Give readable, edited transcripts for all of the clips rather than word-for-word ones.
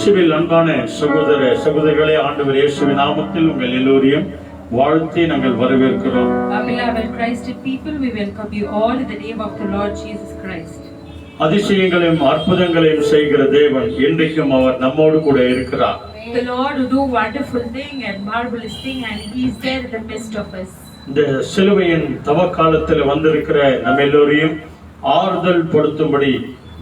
இயேசுவில் அன்பான சகோதர சகோதரிகளே, ஆண்டவர் இயேசுவின் நாமத்தில் உங்கள் எல்லோரையும் வாழ்த்தி நாங்கள் வரவேற்கிறோம். Our beloved Christed people, we welcome you all in the name of the Lord Jesus Christ. அதிசயங்களையும் அற்புதங்களையும் செய்கிற தேவன் இன்றைக்கும் அவர் நம்மோடு கூட இருக்கிறார். The Lord who do wonderful thing and marvelous thing, and He is there in the midst of us. இந்த சிலுவையின் தவக்காலத்தில் வந்திருக்கிற நம்ம எல்லோரையும் ஆறுதல் படுத்தும்படி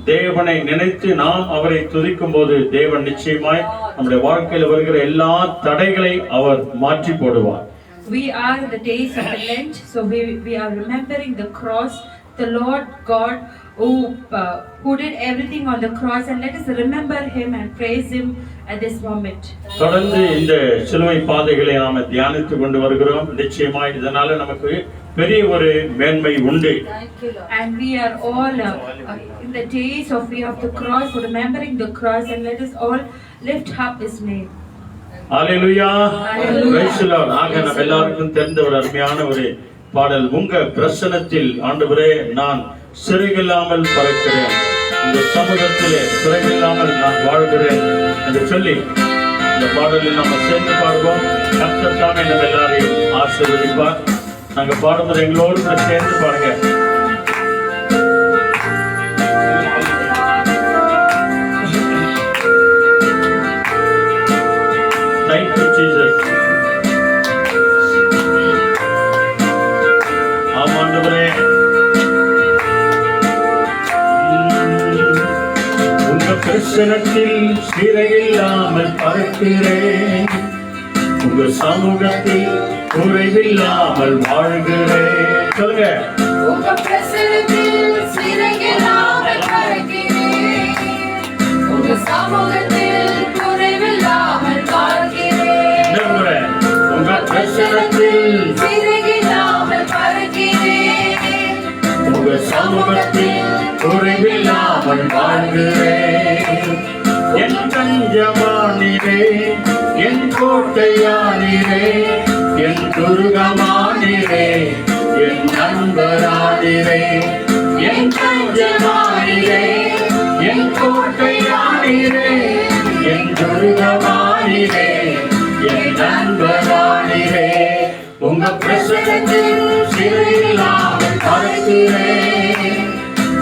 தேவனை நினைத்து நாம் அவரை துதிக்கும் போது தேவன் நிச்சயமாய் நம்முடைய வாழ்க்கையில் வருகிற எல்லா தடைகளை அவர் மாற்றி போடுவார். We are in the days of the Lent, so we are remembering the cross, the Lord God who did everything on the cross, and let us remember Him and praise Him at this moment. தொடர்ந்து இந்த சிலுவை பாதைகளை நாம தியானித்துக் கொண்டு வருகிறோம். நிச்சயமாய் இதனால நமக்கு பெரிய ஒரு மேன்மை உண்டு. And we are all in the days of the cross, remembering the cross, and let us all lift up His name. Hallelujah. Praise the Lord. ஆக நம்ம எல்லாருக்கும் தெரிந்த ஒரு அருமையான ஒரு பாடல், உங்க பிரசன்னத்தில் ஆண்டவரே நான் சிறையில்லாமல் பறக்கிறேன், இந்த சமூகத்திலே சிறையில்லாமல் நான் வாழ்கிறேன் என்று சொல்லி இந்த பாடலில் நம்ம சேர்ந்து பாடுவோம். கர்த்தர் தாமே நம்ம எல்லாரையும் ஆசீர்வதிப்பார். நாங்க பாடும்போது எங்களோடு கூட சேர்ந்து பாருங்க. Thank you, Jesus. ஆமாண்டவரே, உங்க பிரசன்னத்தில் சிறையில்லாமல் பறக்கிறேன், உங்க சமூகத்தில் குறைவில்லாமல் வாழ்கிறேன். சொல்லுங்க. உங்க பிரசன்னத்தில் சிறையில்லாமல் பறக்கிறேன், உங்க சமூகத்தில் குறைவில்லாமல் வாழ்கிறேன். உங்க பிரசன்னத்தில் சிறையில்லாமல் பறக்கிறேன், உங்க சமூகத்தில் குறைவில்லாமல் வாழ்கிறேன். என் தஞ்சமானிரே, என் கோட்டையானிரே, என் துருகமானிரே, என் நண்பரானிரே. என் தஞ்சமானிரே, என் கோட்டையானிரே, என் துருகமானிரே, என் நண்பரானிரே. உங்க பிரசன்னத்தில் சிறையில்லாமல் பறக்கிறேன்,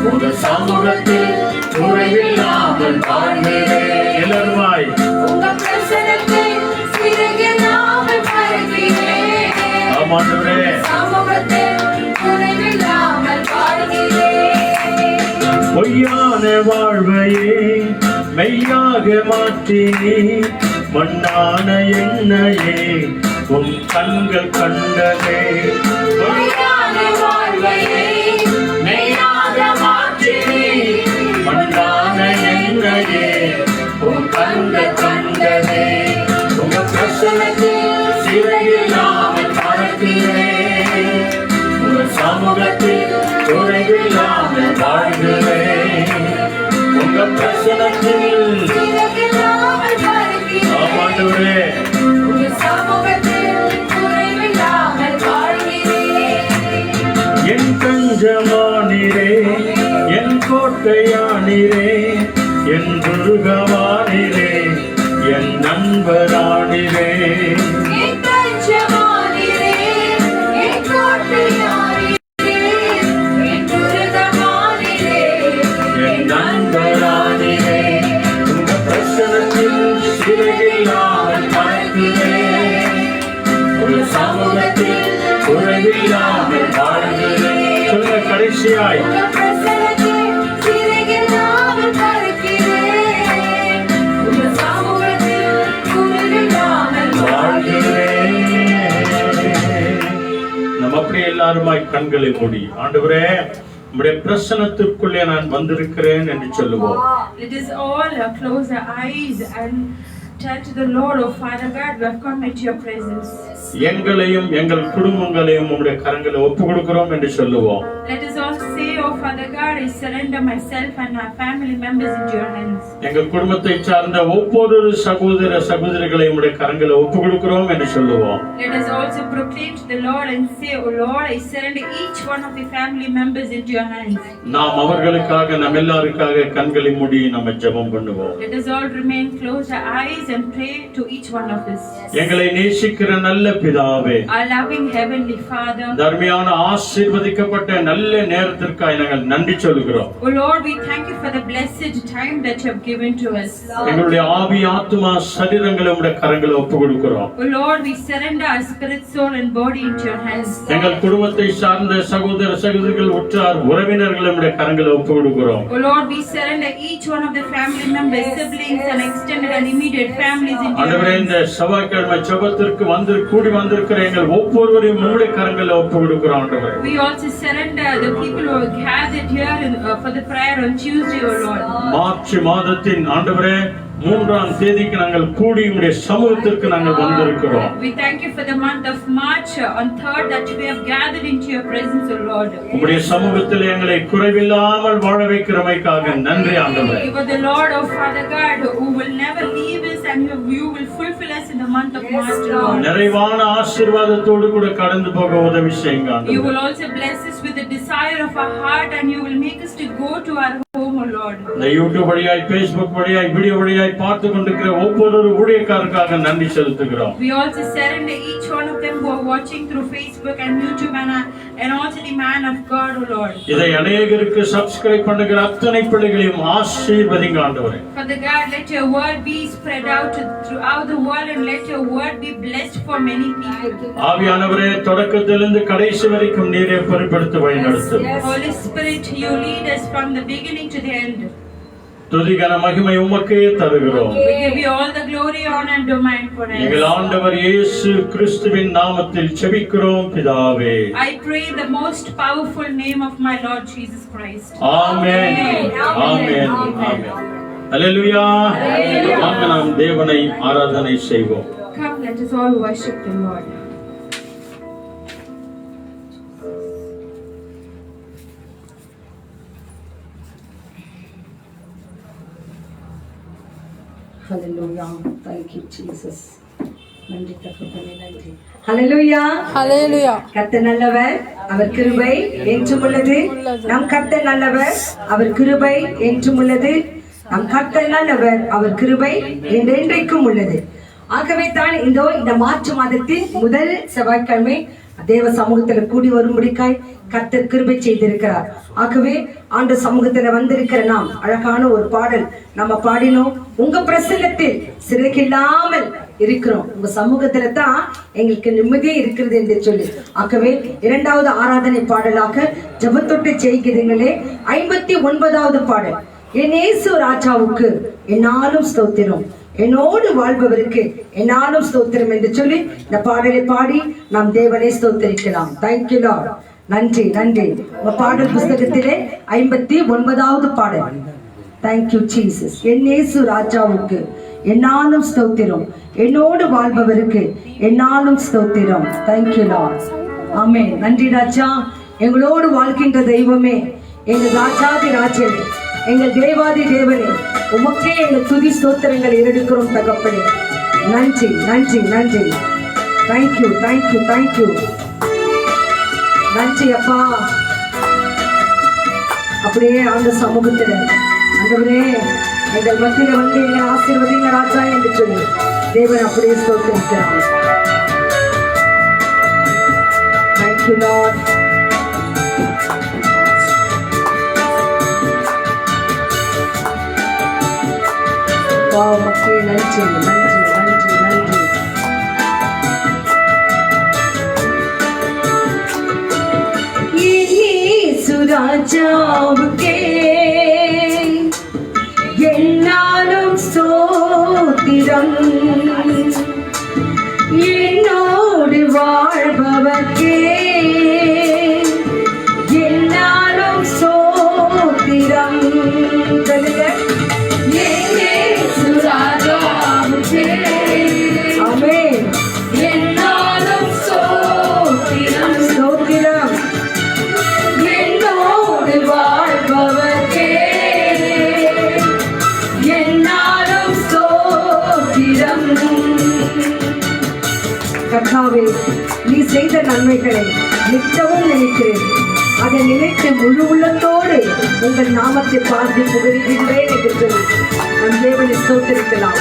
உங்க சமூகத்தில் குறைவில்லாமல் வாழ்கிறேன். எல்லாருமாய் உங்க பிரசன்னத்தில் சிறையில்லாமல் பறக்கிறேன், ஆமாண்டவரே, சமூகத்தில் குறைவில்லாமல் வாழ்கிறேன். பொய்யான வாழ்வையே மெய்யாக மாற்றினே, மண்ணான என்னையே உன் கண்கள் கண்டதே. பொய்யான வாழ்வையே மெய்யாக மாற்றினே, மண்ணான என்னையே உன் கண்கள் கண்டதே. உங்க பிரசன்னத்தில் சிறையில்லாமல் பறக்கிறேன், உங்க சமூகத்தில் குறைவில்லாமல் வாழ்கிறேன். உங்க பிரசன்னத்தில் சிறையில்லாமல் பறக்கிறேன், ஆமாண்டவரே, உங்க சமூகத்தில் குறைவில்லாமல் வாழ்கிறேன். என் தஞ்சமானிரே, என் கோட்டையானிரே, என் துருகமானிரே, என் நண்பரானிரே. என் தஞ்சமானிரே, என் கோட்டையானிரே, என் துருகமானிரே, என் நண்பரானிரே. உங்க பிரசன்னத்தில் சிறையில்லாமல் பறக்கிறேன், உங்க சமூகத்தில் குறைவில்லாமல் வாழ்கிறேன். சொல்லுங்க கடைசியாய். உங்க பிரசன்னத்தில் சிறையில்லாமல் பறக்கிறேன், உங்க சமூகத்தில் குறைவில்லாமல் வாழ்கிறேன். நம்ம அப்படியே எல்லாருமாய் கண்களை மூடி, ஆண்டவரே உம்முடைய பிரசன்னத்திற்குள்ளே நான் வந்திருக்கிறேன் என்று சொல்லுவோம். Let us all close our eyes and turn to the Lord. Oh Father God, we have come into your presence. எங்களையும் எங்கள் குடும்பங்களையும் உம்முடைய கரங்களில் ஒப்பு கொடுக்கிறோம் என்று சொல்லுவோம். Let us all say, oh Father God, I surrender myself and my family members into your hands. எங்கள் குடும்பத்தை சார்ந்த ஒவ்வொரு சகோதர சகோதரிகளை உம்முடைய கரங்களில் ஒப்புக் கொடுக்கிறோம் என்று சொல்லுவோம். Let us also proclaim to the Lord and say, "O Lord, I surrender each one of the family members into your hands." நாம் அவர்களுக்காக நம் எல்லாருக்காக கண்களை மூடி நம்ம ஜெபம் பண்ணுவோம். Let us all remain close our eyes and pray to each one of us. எங்களை நேசிக்கிற நல்ல பிதாவே, Our loving heavenly Father, தர்மியான ஆசீர்வதிக்கப்பட்ட நல்ல நேரத்திற்காக நாங்கள் நன்றி சொல்கிறோம். O Lord, we thank you for the blessed time that you have given to us. எங்களுடைய ஆவி ஆத்துமா சரீரங்களை உம்முடைய கரங்களில் ஒப்புக் கொடுக்கிறோம். O Lord, we surrender our spirit, soul and body into your hands. எங்கள் குடும்பத்தை சார்ந்த சகோதர சகோதரிகள் உற்றார் உறவினர்களை உம்முடைய கரங்களில் ஒப்புக் கொடுக்கிறோம். O Lord, we surrender each one of the family members, siblings and extended and immediate families into your ஆண்டவரே, hands. இந்த செவ்வாய்க்கிழமை ஜெபத்திற்கு கூடி வந்திருக்கிற எங்கள் ஒவ்வொருவரையும் உம்முடைய கரங்களில் ஒப்புக் கொடுக்கிறோம். ஆண்டவரே, We also surrender the people who are gathered here for the prayer on Tuesday, O Lord. March மாதத்தின் ஆண்டவரே 3ஆம் தேதிக்கு நாங்கள் கூடி உம்முடைய சமூகத்திற்கு நாங்கள் வந்திருக்கிறோம். We thank you for the month of March on 3rd that we have gathered into your presence, O Lord. உம்முடைய சமூகத்தில் எங்களை குறைவில்லாமல் வாழ வைக்கிறமைக்காக நன்றி ஆண்டவரே. You are the Lord, O Father God, who will never leave us and you will fulfill us in the month of March, Lord. நிறைவான ஆசீர்வாதத்தோடு கூட கடந்து போக உதவி செய்யுங்க You ஆண்டவரே. will also bless us with the desire of our heart and you will make us to go to our home, O Lord. இந்த YouTube வழியாய், Facebook வழியாய், வீடியோ வழியாய் பார்த்து கொண்டிருக்கிற ஒவ்வொரு ஊழியக்காரருக்காக நன்றி செலுத்துகிறோம். We also surrender each one of them who are watching through Facebook and YouTube and also the man of God, O Lord. இதை அநேகருக்கு சப்ஸ்கிரைப் பண்ணுகிற அத்தனை பிள்ளைகளையும் ஆசீர்வதிங்க ஆண்டவரே. Father God, let your word be spread out throughout the world and let your word be blessed for many people. ஆவியானவரே, தொடக்கத்திலிருந்து கடைசி வரைக்கும் நீரே பொறுப்பெடுத்து வழிநடத்தும். Holy Spirit, you lead us from the beginning to the end. துதிகன மகிமை உமக்கே தருகிறோம். We give you all the glory, honor and domain forever. எங்கள் ஆண்டவர் இயேசு கிறிஸ்துவின் நாமத்தில் ஜெபிக்கிறோம் பிதாவே. I pray in the most powerful name of my Lord Jesus Christ. Amen. Amen. Amen. அல்லேலூயா. வாங்க நாம் தேவனை ஆராதனை செய்வோம். Come, let us all worship the Lord. Hallelujah. Thank you, Jesus. நன்றி தகப்பனே, நன்றி. Hallelujah. Hallelujah. கர்த்தர் நல்லவர், அவர் கிருபை என்றும் உள்ளது. நம் கர்த்தர் நல்லவர், அவர் கிருபை என்றும் உள்ளது. நம் கர்த்தர் நல்லவர், அவர் கிருபை என்றென்றைக்கும் உள்ளது. ஆகவே தான் இந்த மார்ச் மாதத்தின் முதல் செவ்வாய்க்கிழமை தேவ சமூகத்துல கூடி வரும்படிக்காய் கர்த்தர் கிருபை செய்திருக்கிறார். ஆகவே ஆண்டு சமூகத்துல வந்திருக்கிற நாம் அழகான ஒரு பாடல் நம்ம பாடினோம். உங்க பிரசன்னத்தில் சிறையில்லாமல் இருக்கிறோம், உங்க சமூகத்துல தான் எங்களுக்கு நிம்மதியே இருக்கிறது என்று சொல்லி. ஆகவே 2வது ஆராதனை பாடலாக ஜெபத்தொட்டு செய்கிறீங்களே 59வது பாடல், என் இயேசு ராஜாவுக்கு என்னாலும் ஸ்தோத்திரம், என்னோடு வாழ்பவருக்கு என்னாலும் ஸ்தோத்திரம் என்று சொல்லி இந்த பாடலை பாடி நாம் தேவனை ஸ்தோத்தரிக்கலாம். Thank you Lord. நன்றி நன்றி. உங்க பாடல் புஸ்தகத்திலே 59வது பாடல். Thank you Jesus. என் இயேசு ராஜாவுக்கு என்னாலும் ஸ்தோத்திரம், என்னோடு வாழ்பவருக்கு என்னாலும் ஸ்தோத்திரம். Thank you Lord. ஆமென். நன்றி ராஜா. எங்களோடு வாழ்கின்ற தெய்வமே, எங்கள் ராஜாதி ராஜனே, எங்கள் தேவாதி தேவனே, உமக்கே எங்கள் துதி ஸ்தோத்திரங்கள் எடுக்கிறோம் தகப்பனே. நன்றி நன்றி நன்றி. Thank you thank you thank you. நன்றி அப்பா. அப்படியே ஆண்டு சமூகத்துல ஆண்டவரே எங்கள் மத்தியில வந்து எங்களை ஆசீர்வதிங்க ராஜா என்று சொல்லி தேவன் அப்படியே ஸ்தோத்திரிக்கிறார். Thank you Lord. மக்களே நன்றி நன்றி நன்றி நன்றி. ராஜாவுக்கே என்னாலும் ஸ்தோத்திரம், என்னோடு வாழ்பவர்க்கே என்னாலும் ஸ்தோத்திரம். ஆமென். என்னாலும் ஸ்தோத்திரம் ஸ்தோத்திரம், என்னோடு கர்த்தாவே, நீ செய்த நன்மைகளை நித்தமும் நினைக்கிறேன். அதை நினைத்து முழு உள்ளத்தோடு உங்கள் நாமத்தை பார்த்து புகழ்கின்றேன் என்று சொல்லி நம் தேவனை ஸ்தோத்திரிக்கலாம்.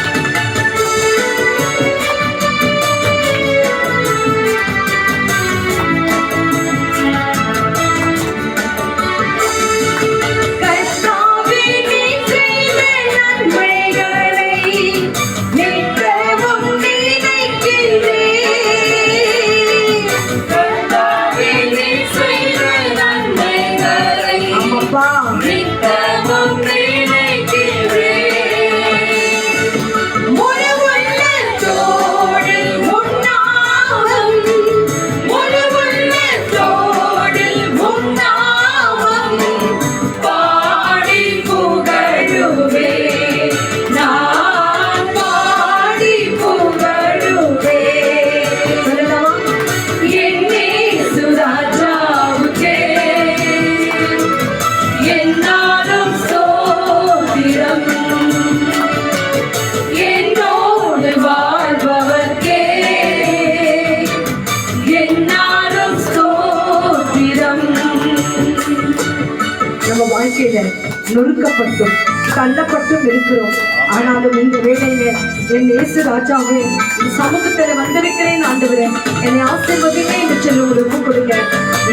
நொறுக்கப்பட்டும் தள்ளப்பட்டும் இருக்கிறோம். ஆனாலும் இந்த வேளையில என் இயேசு ராஜாவே இந்த சமூகத்துல வந்திருக்கிறேன் ஆண்டவரே, என்னை ஆசீர்வதிங்க என்று சொல்லி உங்களுக்கு கொடுங்க.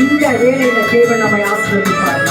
இந்த வேளையில தேவன் நம்மை ஆசீர்வதிப்பார்.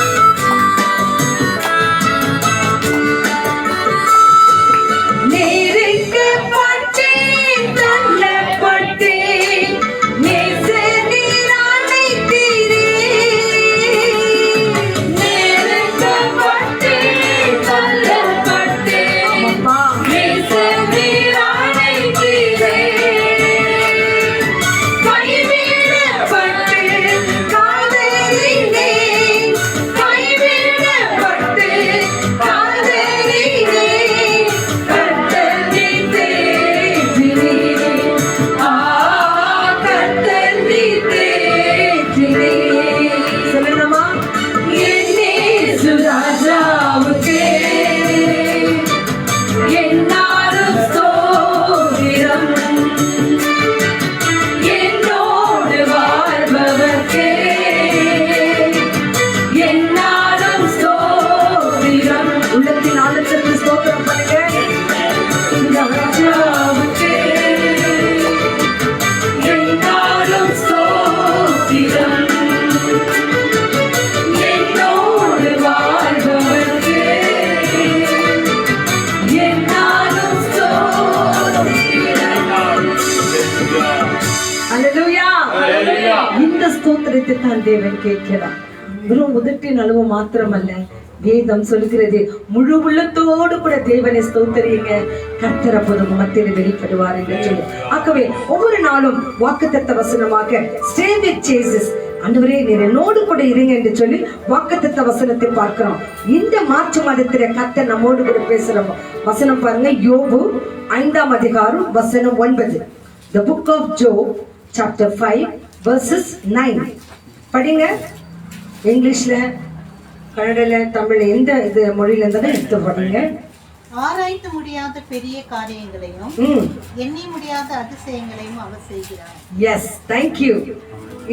இந்த ஸ்தோத்திரத்தை தான் தேவன் கேட்கிறார். வெறும் உதட்டின் அளவு மாத்திரமல்ல, வேதம் சொல்கிறது முழு உள்ளத்தோடு கூட தேவனை ஸ்தோத்திரியுங்க, கர்த்தர் அப்போது மத்தியில் வெளிப்படுவார் என்று சொல்லி. ஆகவே ஒவ்வொரு நாளும் வாக்குத்தத்த வசனமாக ஸ்டே வித் ஜீசஸ், ஆண்டவரே நீர் என்னோடு கூட இருங்க என்று சொல்லி வாக்குத்தத்த வசனத்தை பார்க்கிறோம். இந்த மார்ச் மாதத்திலே கர்த்தர் நம்மோடு கூட பேசுறோம். வசனம் பாருங்க, யோபு 5ஆம் அதிகாரம் வசனம் 9. The book of Job chapter 5 verses 9. படிங்க. இங்கிலீஷ்ல, கன்னடல, தமிழ்ல, எந்த இது மொழியில இருந்தாலும் எடுத்து படிங்க. ஆராய்ந்து முடியாத பெரிய காரியங்களையும் எண்ணி முடியாத அதிசயங்களையும் அவர் செய்கிறார். Yes, thank you.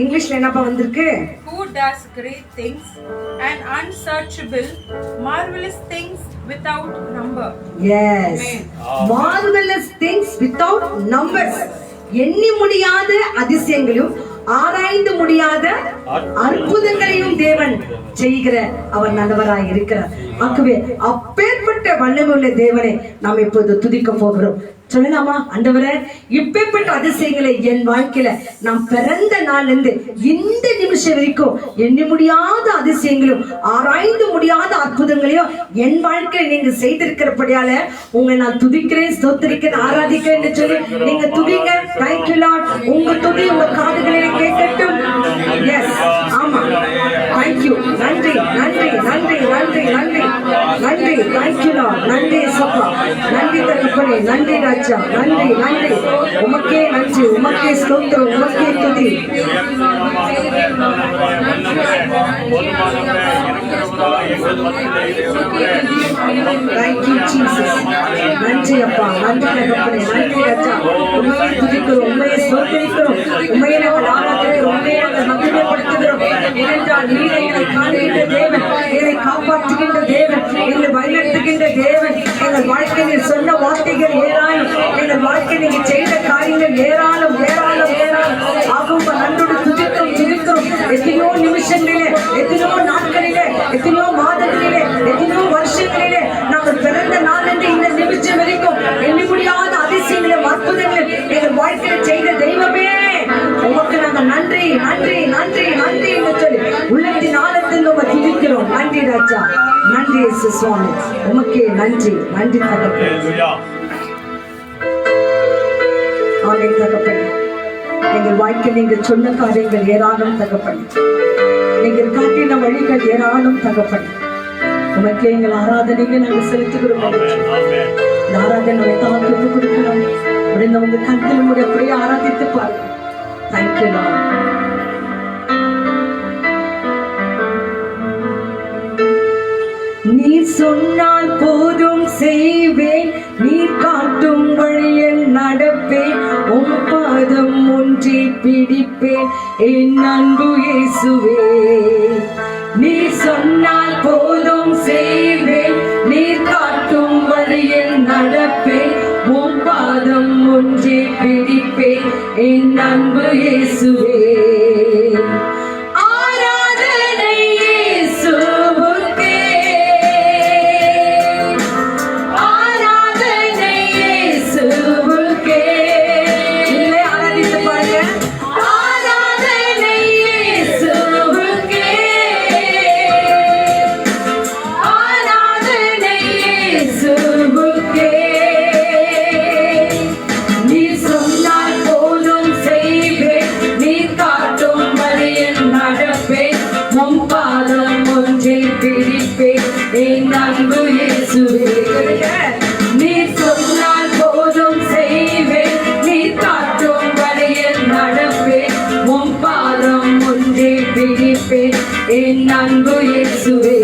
இங்கிலீஷ்ல என்னப்பா வந்திருக்கு? Who does great things and unsearchable marvelous things without number. Yes, marvelous things without numbers. எண்ணி முடியாத அதிசயங்களையும் ஆராய்ந்து முடியாத அற்புதங்களையும் தேவன் செய்கிற அவர் நல்லவராய் இருக்கிறார். ஆகவே அப்பேற்பட்ட வல்லமையுள்ள தேவனை நாம் இப்போது துதிக்க போகிறோம். சொல்லலாமா? ஆண்டவரே, இப்பேற்பட்ட அதிசயங்களை என் வாழ்க்கையில நாம் பிறந்த நாள்ல இருந்து இந்த நிமிஷம் வரைக்கும் எண்ணி முடியாத அதிசயங்களும் ஆராய்ந்து முடியாத அற்புதங்களையும் என் வாழ்க்கையில நீங்க செய்திருக்கிறபடியால உங்களை நான் துதிக்கிறேன், ஸ்தோத்திரிக்கிறேன், ஆராதிக்கிறேன் என்று சொல்லி நீங்க துதிங்க. Thank you Lord. உங்க துதி உங்க காதுகளில் கேட்கட்டும். எஸ், ஆமா. ஆமா. Thank you. நன்றி நன்றி நன்றி நன்றி நன்றி நன்றி. Thank you Lord. நன்றி சப்பா. நன்றி தகப்பனே. நன்றி ராஜா. நன்றி நன்றி. உமக்கே நன்றி. உமக்கே ஸ்தோத்திரம். உமக்கே துதி. Thank you Jesus. நன்றி அப்பா. நன்றி தகப்பனே. நன்றி ராஜா. உம்மையே துதிக்கிறோம். உம்மையே ஸ்தோத்திரிக்கிறோம். உம்மையே நாங்கள் ஆராதிக்கிறோம். உம்மையே நாங்கள் மகிமைப்படுத்துகிறோம். ஏனென்றால் நீர் எங்களை காண்கின்ற தேவன், எங்களை காப்பாற்றுகின்ற தேவன், எங்களை வழிநடத்துகின்ற தேவன். எங்கள் வாழ்க்கையில் சொன்ன வார்த்தைகள் ஏராளம், எங்கள் வாழ்க்கையில் நீங்க செய்த காரியங்கள் ஏராளம் ஏராளம் ஏராளம் ஆகும். நன்றோடு துதிக்கிறோம் துதிக்கிறோம். எத்தனையோ நிமிஷங்களிலே, எத்தனையோ நாட்களிலே, எத்தனையோ மாதங்களிலே, எத்தனையோ வருஷங்களிலே நாங்கள் பிறந்த நாளிலிருந்து இந்த நிமிஷம் வரைக்கும் எண்ணி முடியாத அதிசயங்களும் அற்புதங்களும் எங்கள் வாழ்க்கையில் செய்த தெய்வமே உமக்கு நாங்கள் நன்றி நன்றி நன்றி நன்றி என்று சொல்லி உள்ளத்தின் ஆழத்தில் நம்ம துதிக்கிறோம். நன்றி ராஜா. நன்றி இயேசு சுவாமி. உமக்கே நன்றி நன்றி தகப்பனே. ஆமென் தகப்பனே. எங்கள் வாழ்க்கை நீங்கள் சொன்ன காரியங்கள் ஏராளம் தகப்பனே. நீங்கள் காட்டின வழிகள் ஏராளம் தகப்பனே. உமக்கே எங்கள் ஆராதனைகள் நாங்கள் செலுத்துகிறோம். இந்த ஆராதனை தாக்கு கொடுக்கலாம். உங்க கண்கள் முடி அப்படியே ஆராதித்து பாருங்க. Thank you Lord. நீர் சொன்னால் போதும் செய்வேன், நீர் காட்டும் வழியில் நடப்பேன், உம் பாதம் ஒன்றி பிடிப்பேன் என் அன்பு இயேசுவே. நீர் சொன்னால் போதும் செய்வேன், நீர் காட்டும் வழியில் நடப்பேன், உம் பாதம் ஒன்றி பிடிப்பேன் என் அன்பு இயேசுவே. என் அன்பு இயேசுவே. நீர் சொன்னால் போதும் செய்வேன், நீர் காட்டும் வழியில் நடப்பேன், உம் பாதம் ஒன்றே பிடிப்பேன் என் அன்பு இயேசுவே.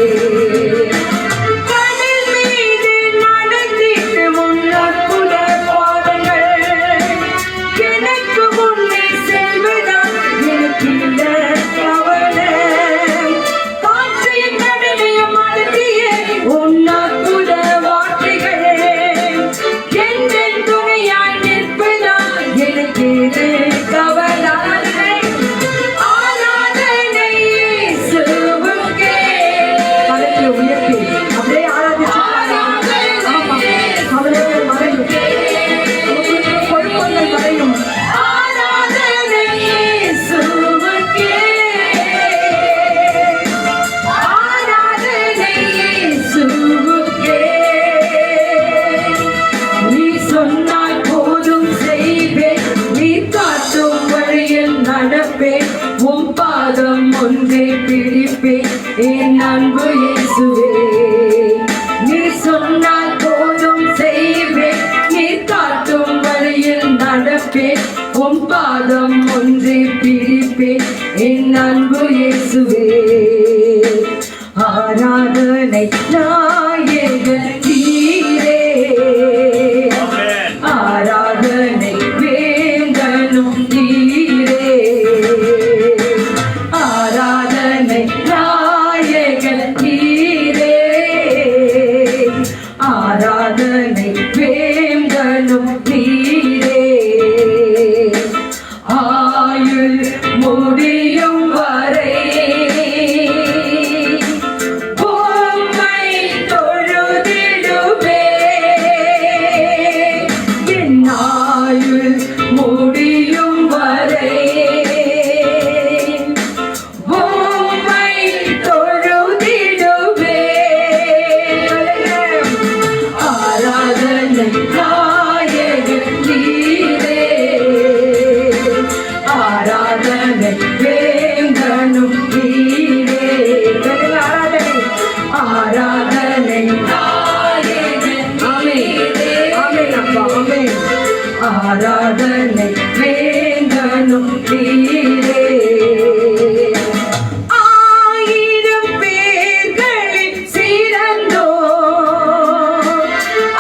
என் அன்பு இயேசுவே. நீர் சொன்னால் போதும் செய்வேன், நீர் காட்டும் வழியில் நடப்பேன், உம் பாதம் ஒன்றே பிடிப்பேன் என் அன்பு இயேசுவே. ஆராதனை நாயகன் நீரே, ஆராதனை வேந்தனும் நீரே, ஆராதனை நாயகன் நீரே, ஆராதனை வேந்தனும் நீரே. ஆயுள் முடியும் வரை உம்மை ஆராதனை வேந்தனும் நீரே. ஆயிரம் பேர்களில் சிறந்தோர்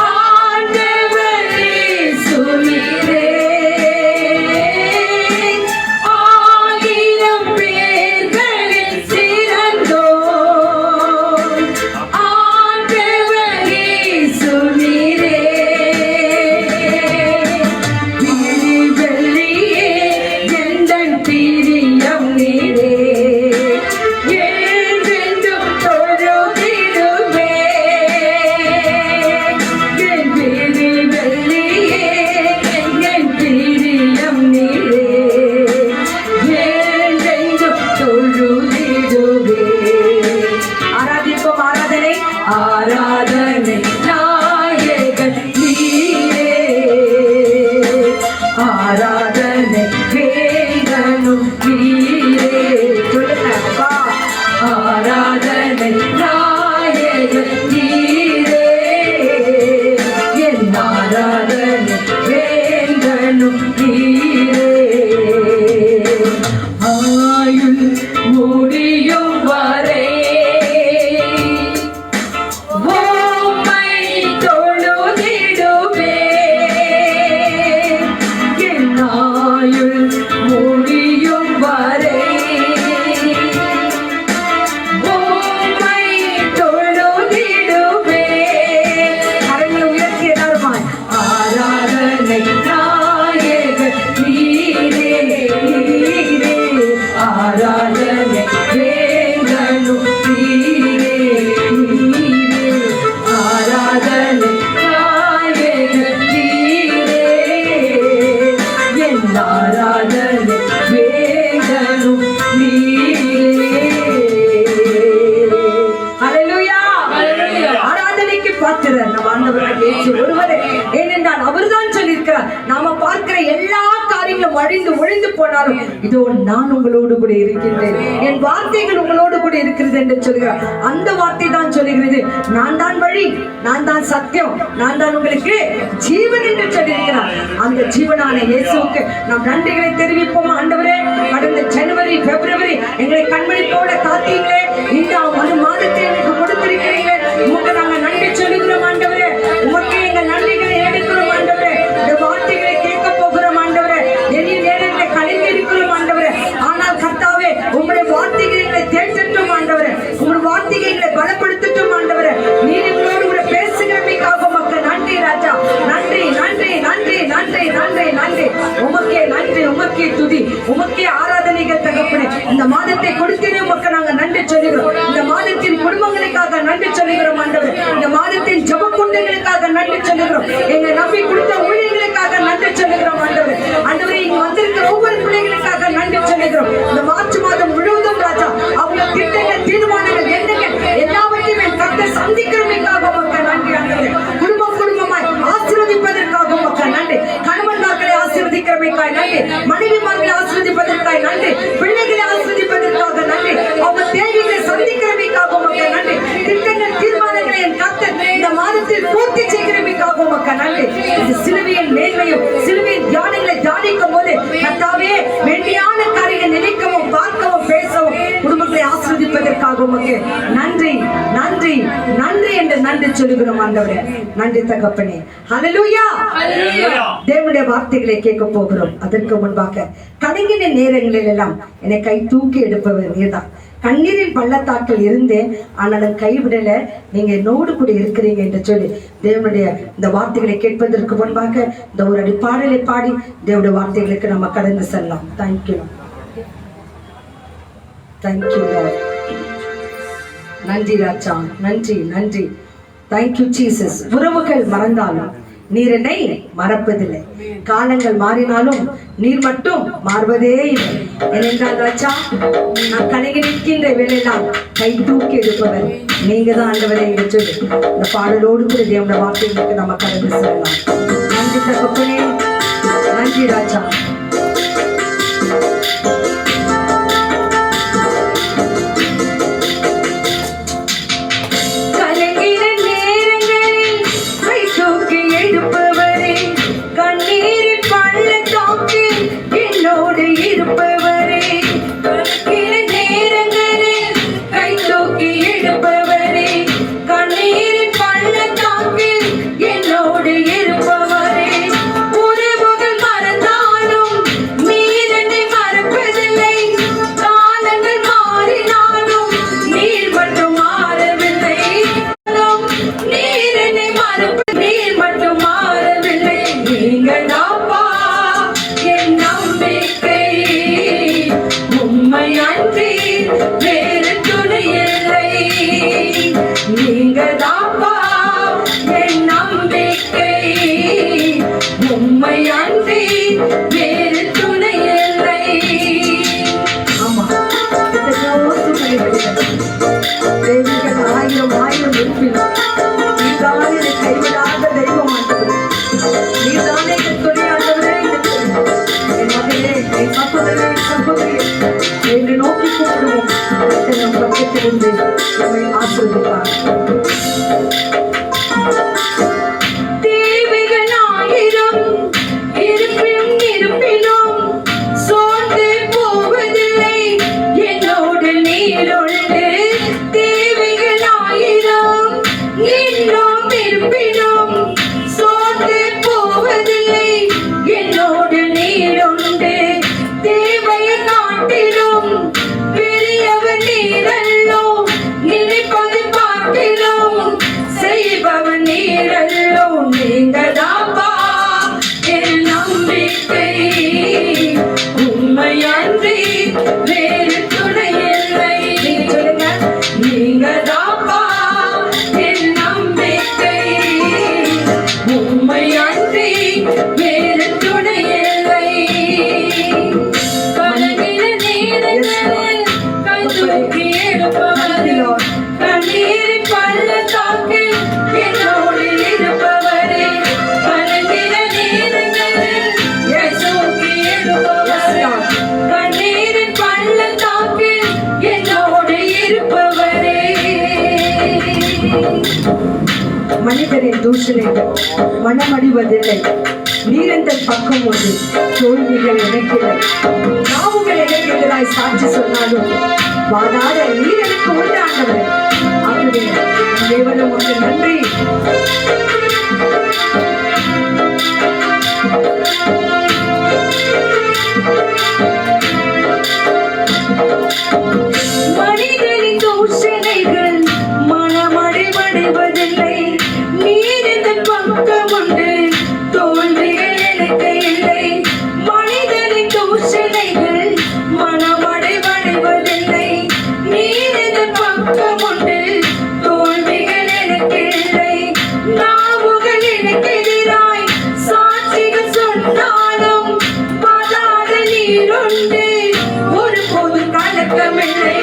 ஆண்டவர் இயேசு நீரே. ஆயிரம் பேர்களில் சிறந்தோர் ஆண்டவர் இயேசு நீரே. வெள்ளியே எந்தன் பிரியம் நீரே. என்றென்றும் தொழுதிடுவே. என் வெள்ளியே என் பிரியம் நீரே. என்றென்றும் தொழுதிடுவே. ஆராதிப்போம். ஆராதனை ஆராதனை நாயகன் நீரே. ஆராதனை வேந்தனும் நீரே. சொல்லுங்கப்பா. ஆராதனை நாயகன் நீரே. என் ஆராதனை வேந்தனும் நீரே. ஆயுள் முடியும் வரை உம்மை தொழுதிடுவே. என் ஆயுள் முடியும் வரை உம்மை தொழுதிடுவே. கரங்களை உயர்த்தி எல்லாருமாய். ஆராதனை நாயகன் நீரே. நீரே. ஆராதனை வேந்தனும் நீரே. நீரே. ஆராதனை நாயகன் நீரே. என் ஆராதனை வேந்தனும் நீரே. ஹல்லேலூயா. ஆராதனைக்கு பாத்திரர் நம் ஆண்டவராகிய இயேசு ஒருவரே. ஏனென்றால் அவர்தான் சொல்லியிருக்கிறார், நாம பார்க்கிற எல்லா காரியங்களும் அழிந்து ஒழிந்து போனாலும் இதோ நான் உங்களோடு கூட இருக்கின்றேன், என் வார்த்தைகள் உங்களோடு கூட இருக்கிறது என்று சொல்கிறார். அந்த வார்த்தை தான் சொல்லுகிறது, நான் தான் வழி, நான் தான் சத்தியம், நான் தான் உங்களுக்கு ஜீவன் என்று சொல்லியிருக்கிறார். அந்த ஜீவனான இயேசுவுக்கு நாம் நன்றிகளை தெரிவிப்போம். ஆண்டவரே, கடந்த ஜனவரி பிப்ரவரி எங்களை கண்மணி போல காத்தீங்களே, இந்த ஒரு மாதத்தை எனக்கு கொடுத்திருக்கிறீங்களே, உமக்கு நாங்கள் நன்றி சொல்லுகிறோம். ஆண்டவரே, உமக்கு எங்கள் நன்றிகளை எடுக்கிறோம். ஆண்டவரே, இந்த வார்த்தைகளை கேட்க போகிறோம். ஆண்டவரே, எளிய நேரங்களை கலைந்து இருக்கிறோம். ஆண்டவரே, ஆனால் கர்த்தாவே, உங்களுடைய வார்த்தைகளை தேற்றட்டும். ஆண்டவரே, உங்களுடைய வார்த்தைகளை பலப்படுத்தட்டும். ஆண்டவரே, நீர் எங்களோடு கூட பேசுகிறமைக்காக உமக்கு நன்றி ராஜா. நன்றி நன்றி நன்றி நன்றி நன்றி நன்றி. உமக்கே நன்றி, உமக்கே துதி, உமக்கே ஆராதனைகள் தகப்பனே. இந்த மாதத்தை கொடுத்தீரே, உமக்கு நாங்க நன்றி சொல்லுகிறோம். இந்த மாதத்தின் குடும்பங்களுக்காக நன்றி சொல்லுகிறோம். ஆண்டவரே, இந்த மாதத்தின் ஜெப குண்டைகளுக்காக நன்றி சொல்லுகிறோம். எங்களை நம்பி கொடுத்த ஊழியர்களுக்காக நன்றி சொல்லுகிறோம். ஆண்டவரே, ஆண்டவரே, இங்க வந்திருக்கிற ஒவ்வொரு பிள்ளைகளுக்காக நன்றி சொல்லுகிறோம். இந்த மார்ச் மாதம் முழுவதும் ராஜா, அவங்க திட்டங்கள், தீர்மானங்கள், எண்ணங்கள் எல்லாவற்றையும் என் கர்த்தர் சந்திக்கிறமைக்காக உமக்கு நன்றி. ஆண்டவரே, குடும்பம் குடும்பமாய் ஆசீர்வதிப்பதற்காக உமக்கு நன்றி. கணவன்மார்களை ஆசீர்வதிக்கிறமைக்காக நன்றி. மனைவிமார்களை ஆசீர்வதிப்பதற்காக நன்றி. பிள்ளைகளை ஆசீர்வதிப்பதற்காக நன்றி. அவங்க தேவைகளை சந்திக்கிறமைக்காக உமக்கு நன்றி. திட்டங்கள், தீர்மானங்களை என் கர்த்தர் இந்த மாதத்தில் பூர்த்தி செய்கிறமைக்காக உமக்கு நன்றி. இது சிலுவையின் மேன்மையும் சிலுவையின் தியானங்களை தியானிக்கும் போது கர்த்தாவே, வேண்டியான காரியங்களை நினைக்கவும் பார்க்கவும் பேசவும் குடும்பத்தை ஆசீர்வதிப்பதற்காக உமக்கு நன்றி நன்றி நன்றி என்று நன்றி சொல்லுகிறோம். ஆண்டவரே, நன்றி தகப்பனே. ஹல்லேலூயா. தேவனுடைய வார்த்தைகளை கேட்க போகிறோம். அதற்கு முன்பாக கலங்கின நேரங்களில் எல்லாம் என்னை கை தூக்கி எடுப்பவர் நீர்தான். கண்ணீரின் பள்ளத்தாக்கில் இருந்தேன், ஆனாலும் கைவிடல, நீங்க என்னோடு கூட இருக்கிறீங்க என்று சொல்லி தேவனுடைய இந்த வார்த்தைகளை கேட்பதற்கு முன்பாக இந்த ஒரு அடி பாடலை பாடி தேவனுடைய வார்த்தைகளுக்கு நம்ம கடந்து செல்லலாம். தேங்க்யூ, தேங்க்யூ, நன்றி ராஜா, நன்றி நன்றி. Thank you Jesus. உறவுகள் மறந்தாலும் நீர் என்னை மறப்பதில்லை, காலங்கள் மாறினாலும் நீர் மட்டும் மாறுவதே இல்லை. ஏனென்றால் ராஜா, நான் கலங்கி நிற்கின்ற வேலையெல்லாம் கை தூக்கி எடுப்பவர் நீங்க தான் ஆண்டவரே என்று சொல்லி இந்த பாடலோடு கூட தேவனுடைய வார்த்தைகளுக்கு நம்ம கடந்து செல்லலாம். நன்றி தகப்பனே, நன்றி ராஜா. கண்ணீரின் அன்றி வேறு துணை இல்லை. ஆமா, எத்தனையோ சூழ்நிலைகள் தேவிகள் ஆயிரம் ஆயிரம் இருப்பினும் நீதானே என்னை கைவிடாத தெய்வம் ஆண்டவரே. நீதானே என் துணையாண்டவரே. என் மகளே, என் சகோதரே, என் சகோதரியே, என்னை நோக்கி கூப்பிடுவோம். நம் பக்கத்திலிருந்து நம்மை ஆசீர்வதிப்பார். தேவைகள் ஆயிரம் இருப்பினும் சோர்ந்து போவதில்லை, என்னோடு நீருண்டு. தேவைகள் ஆயிரம் இன்னும் இருப்பினும் சோர்ந்து போவதில்லை, என்னோடு நீருண்டு. தேவையை காட்டிலும் பெரியவர் நீரல்லோ, நினைப்பது பார்க்கிறோம் செய்பவர் நீரல்லோ. நீங்கதாப்பா என் நம்பிக்கை, உண்மையன்றி வேறு துணை இல்லை. சொல்லுங்க, நீங்கதாப்பா என் நம்பிக்கை, உண்மையன்றி வேறு துணை இல்லை. கலங்கின நேரங்களில் கை தூக்கி எடுப்பவர், கண்ணீரின் பள்ளத்தாக்கில் என்னோடு இருப்பவரே. கலங்கின நேரங்களில் கை தூக்கி எடுப்பவர், கண்ணீரின் பள்ளத்தாக்கில் என்னோடு இருப்பவரே. மனிதரின் தூஷணைகள் மனமடிவதில்லை, நீரந்தன் பக்கம் உண்டு. தோல்விகள் எனக்கில்லை, நாவுகள் எனக்கு எதிராய் சாட்சி சொன்னாலும் வாதாட நீர் எனக்கு உண்டு ஆண்டவரே. ஆகவே தேவனும் உண்டு நன்றி. மனிதரின் தூஷணைகள் மனமடிவதில்லை, நீர் இந்த பக்கம் உண்டு. தோல்விகள் எனக்கு இல்லை. மனிதரின் தூஷணைகள் மனமடிவதில்லை, நீர் இந்த பக்கம் உண்டு. தோல்விகள் எனக்கு இல்லை. நாவுகள் எனக்கு எதிராய் சாட்சிகள் சொன்னாலும் வாதாட நீருண்டு. ஒருபோது கலக்கமில்லை.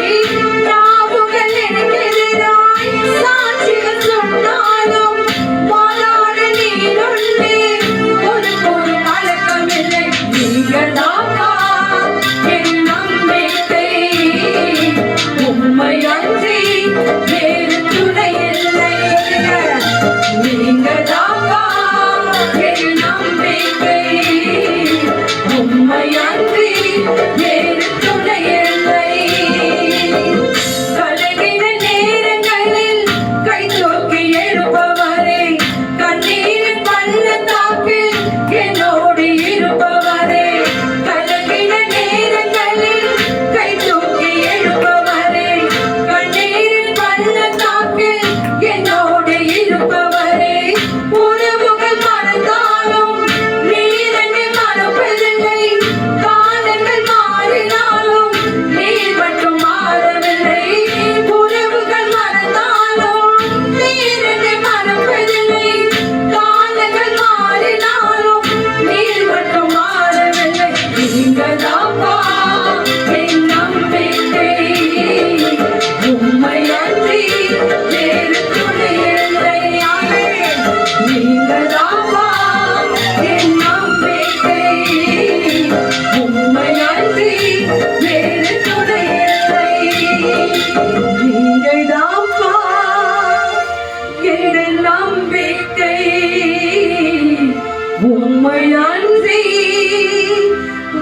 நாவுகள் எனக்கு எதிராய் சாட்சிகள் சொன்னாலும் வாதாட நீருண்டு. ஒருபோது கலக்கமில்லை. நீங்கதாப்பா என் நம்பிக்கை, உண்மையன்றி வேறு துணை இல்லை. நீங்கதாப்பா என் நம்பிக்கை, உண்மையன்றி வேறு துணை இல்லை. கலங்கின நேரங்களில் கை தூக்கி எழுப்பவரே, கண்ணீரின் பள்ளத்தாக்கில் என்னோடு இருப்பவரே. கலங்கின நேரங்களில் கை தூக்கி எழுப்பவரே, கண்ணீரின் பள்ளத்தாக்கில் என்னோடு இருப்பவரே. உறவுகள் மறந்தாலும் நீர் என்னை மறப்பதில்லை, காலங்கள் மாறினாலும் நீர் மட்டும் மாறவில்லை. உறவுகள் மறந்தாலும் நீர் என்னை மறப்பதில்லை, காலங்கள் மாறினாலும் நீர் மட்டும் மாறவில்லை. நீங்கதாப்பா என் நம்பிக்கை, உண்மையன்றி வேறு துணை இல்லை. நீங்கதாப்பா என் நம்பிக்கை, உண்மையன்றி வேறு துணை இல்லை. நீங்கதாப்பா என் நம்பிக்கை, உண்மையன்றி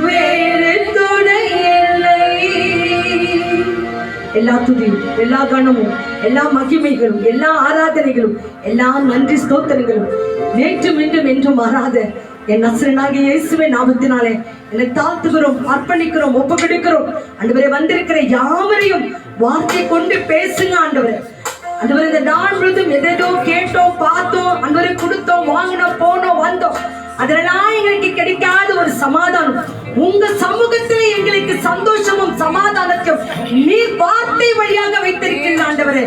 வேறு துணை இல்லை. எல்லா துதியும், எல்லா கனமும், எல்லா மகிமைகளும், எல்லா ஆராதனைகளும், எல்லா நன்றி ஸ்தோத்திரங்களும் நேற்றும் இன்றும் என்றும் மாறாத என் நசரேயனாகிய இயேசுவின் நாமத்தினாலே என்னை தாழ்த்துகிறோம், அர்ப்பணிக்கிறோம், ஒப்புக்கொடுக்கிறோம். ஆண்டவரே, வந்திருக்கிற யாவரையும் வார்த்தை கொண்டு பேசுங்க ஆண்டவரே. ஆண்டவரே, இந்த நாள் முழுதும் எதோ கேட்டோம், பார்த்தோம், ஆண்டவரே கொடுத்தோம், வாங்கினோம், போனோம், வந்தோம். அதெல்லாம் எங்களுக்கு கிடைக்காத ஒரு சமாதானம் உங்க சமூகத்திலே எங்களுக்கு சந்தோஷமும் சமாதானத்தையும் நீர் வார்த்தை வழியாக வைத்திருக்கிறீர்கள் ஆண்டவரே.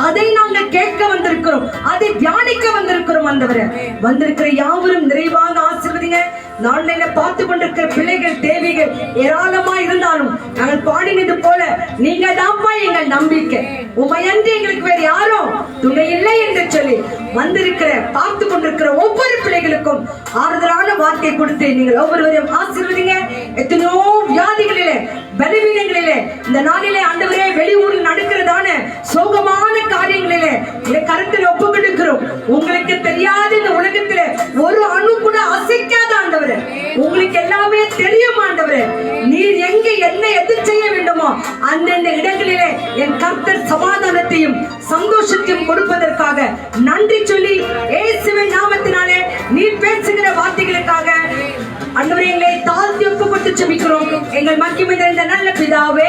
அதை நாங்கள் கேட்க வந்திருக்கிறோம், அதை தியானிக்க வந்திருக்கிறோம் ஆண்டவரே. வந்திருக்கிற யாவரும் நிறைவாக ஆசீர்வதிங்க. நாளில பார்த்து கொண்டிருக்கிற பிள்ளைகள் தேவிகள் ஏராளமா இருந்தாலும் நாங்கள் பாடினது போல நீங்க தான்ப்பா எங்கள் நம்பிக்கை, உமையன்றி எங்களுக்கு வேறு யாரும் துணை இல்லை என்று சொல்லி வந்திருக்கிற பார்த்து கொண்டிருக்கிற ஒவ்வொரு பிள்ளைகளுக்கும் ஆறுதலான வார்த்தை கொடுத்து நீங்கள் ஒவ்வொருவரையும் ஆசீர்வதிங்க. எத்தனையோ வியாதிகளிலே பலவீனங்களிலே இந்த நாளிலே ஆண்டவரே வெளியூரில் நடக்கிறதான சோகமான காரியங்களிலே இந்த கருத்தில் ஒப்பு கொடுக்கிறோம். உங்களுக்கு தெரியாத இந்த உலகத்திலே ஒரு அணு கூட அசைக்காத ஆண்டவரே, உங்களுக்கு எல்லாமே தெரியும் ஆண்டவரே. நீர் எங்க என்ன எது செய்ய வேண்டுமோ அந்தந்த இடங்களிலே என் கர்த்தர் சமாதானத்தையும் சந்தோஷத்தையும் கொடுப்பதற்காக நன்றி சொல்லி இயேசுவின் நாமத்தினாலே நீர் பேசுகிற வார்த்தைகளுக்காக ஆண்டவரே எங்களை தாழ்த்தி ஒப்பு கொடுத்து ஜெபிக்கிறோம். எங்கள் மகிமை நிறைந்த நல்ல பிதாவே,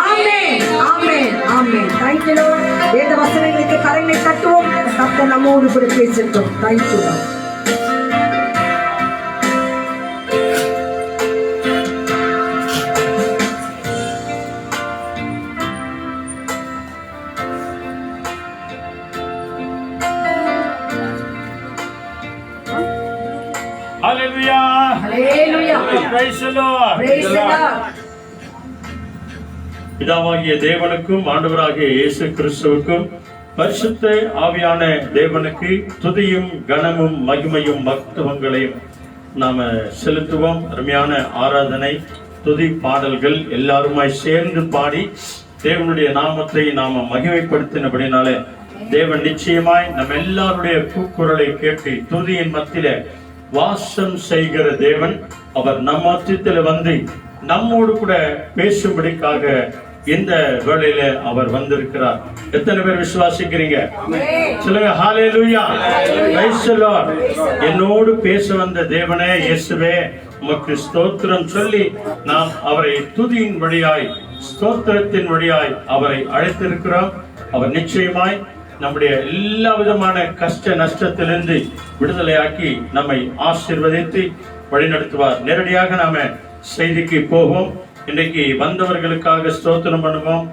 ஆமென், amen, amen. Thank you Lord. வேத வசனங்களுக்கு கரங்களை தட்டுவோம். கர்த்தர் நம்மோடு கூட பேசட்டும். Thank you Lord. Hallelujah. Hallelujah. Praise the Lord. Praise the Lord. பிதாவாகிய தேவனுக்கும் ஆண்டவராகிய இயேசு கிறிஸ்துவுக்கும் பரிசுத்த ஆவியான தேவனுக்கு துதியும் கனமும் மகிமையும் மகத்துவங்களையும் நாம செலுத்துவோம். அருமையான ஆராதனை துதி பாடல்கள் எல்லாருமாய் சேர்ந்து பாடி தேவனுடைய நாமத்தை நாம மகிமைப்படுத்தினபடினாலே தேவன் நிச்சயமாய் நம்ம எல்லாருடைய கூக்குரலை கேட்டு துதியின் மத்தியில வாசம் செய்கிற தேவன் அவர் நம்ம மத்தியில வந்து நம்மோடு கூட பேசும்படிக்காக இந்த வேளையில அவர் வந்திருக்கிறார். எத்தனை பேர் விசுவாசிக்கிறீங்க? சொல்லுங்க ஹalleluya. Praise the Lord. என்னோடு பேச வந்த தேவனே இயேசுவே உமக்கு ஸ்தோத்திரம் சொல்லி நாம் அவரை துதியின் வழியாய் ஸ்தோத்திரத்தின் வழியாய் அவரை அழைத்திருக்கிறோம். அவர் நிச்சயமாய் நம்முடைய எல்லா விதமான கஷ்ட நஷ்டத்திலிருந்து விடுதலையாக்கி நம்மை ஆசீர்வதித்து வழிநடத்துவார். நேரடியாக நாம செய்திக்கு போவோம். இன்றைக்கு வந்தவர்களுக்காக ஸ்தோத்திரம் பண்ணுவோம்,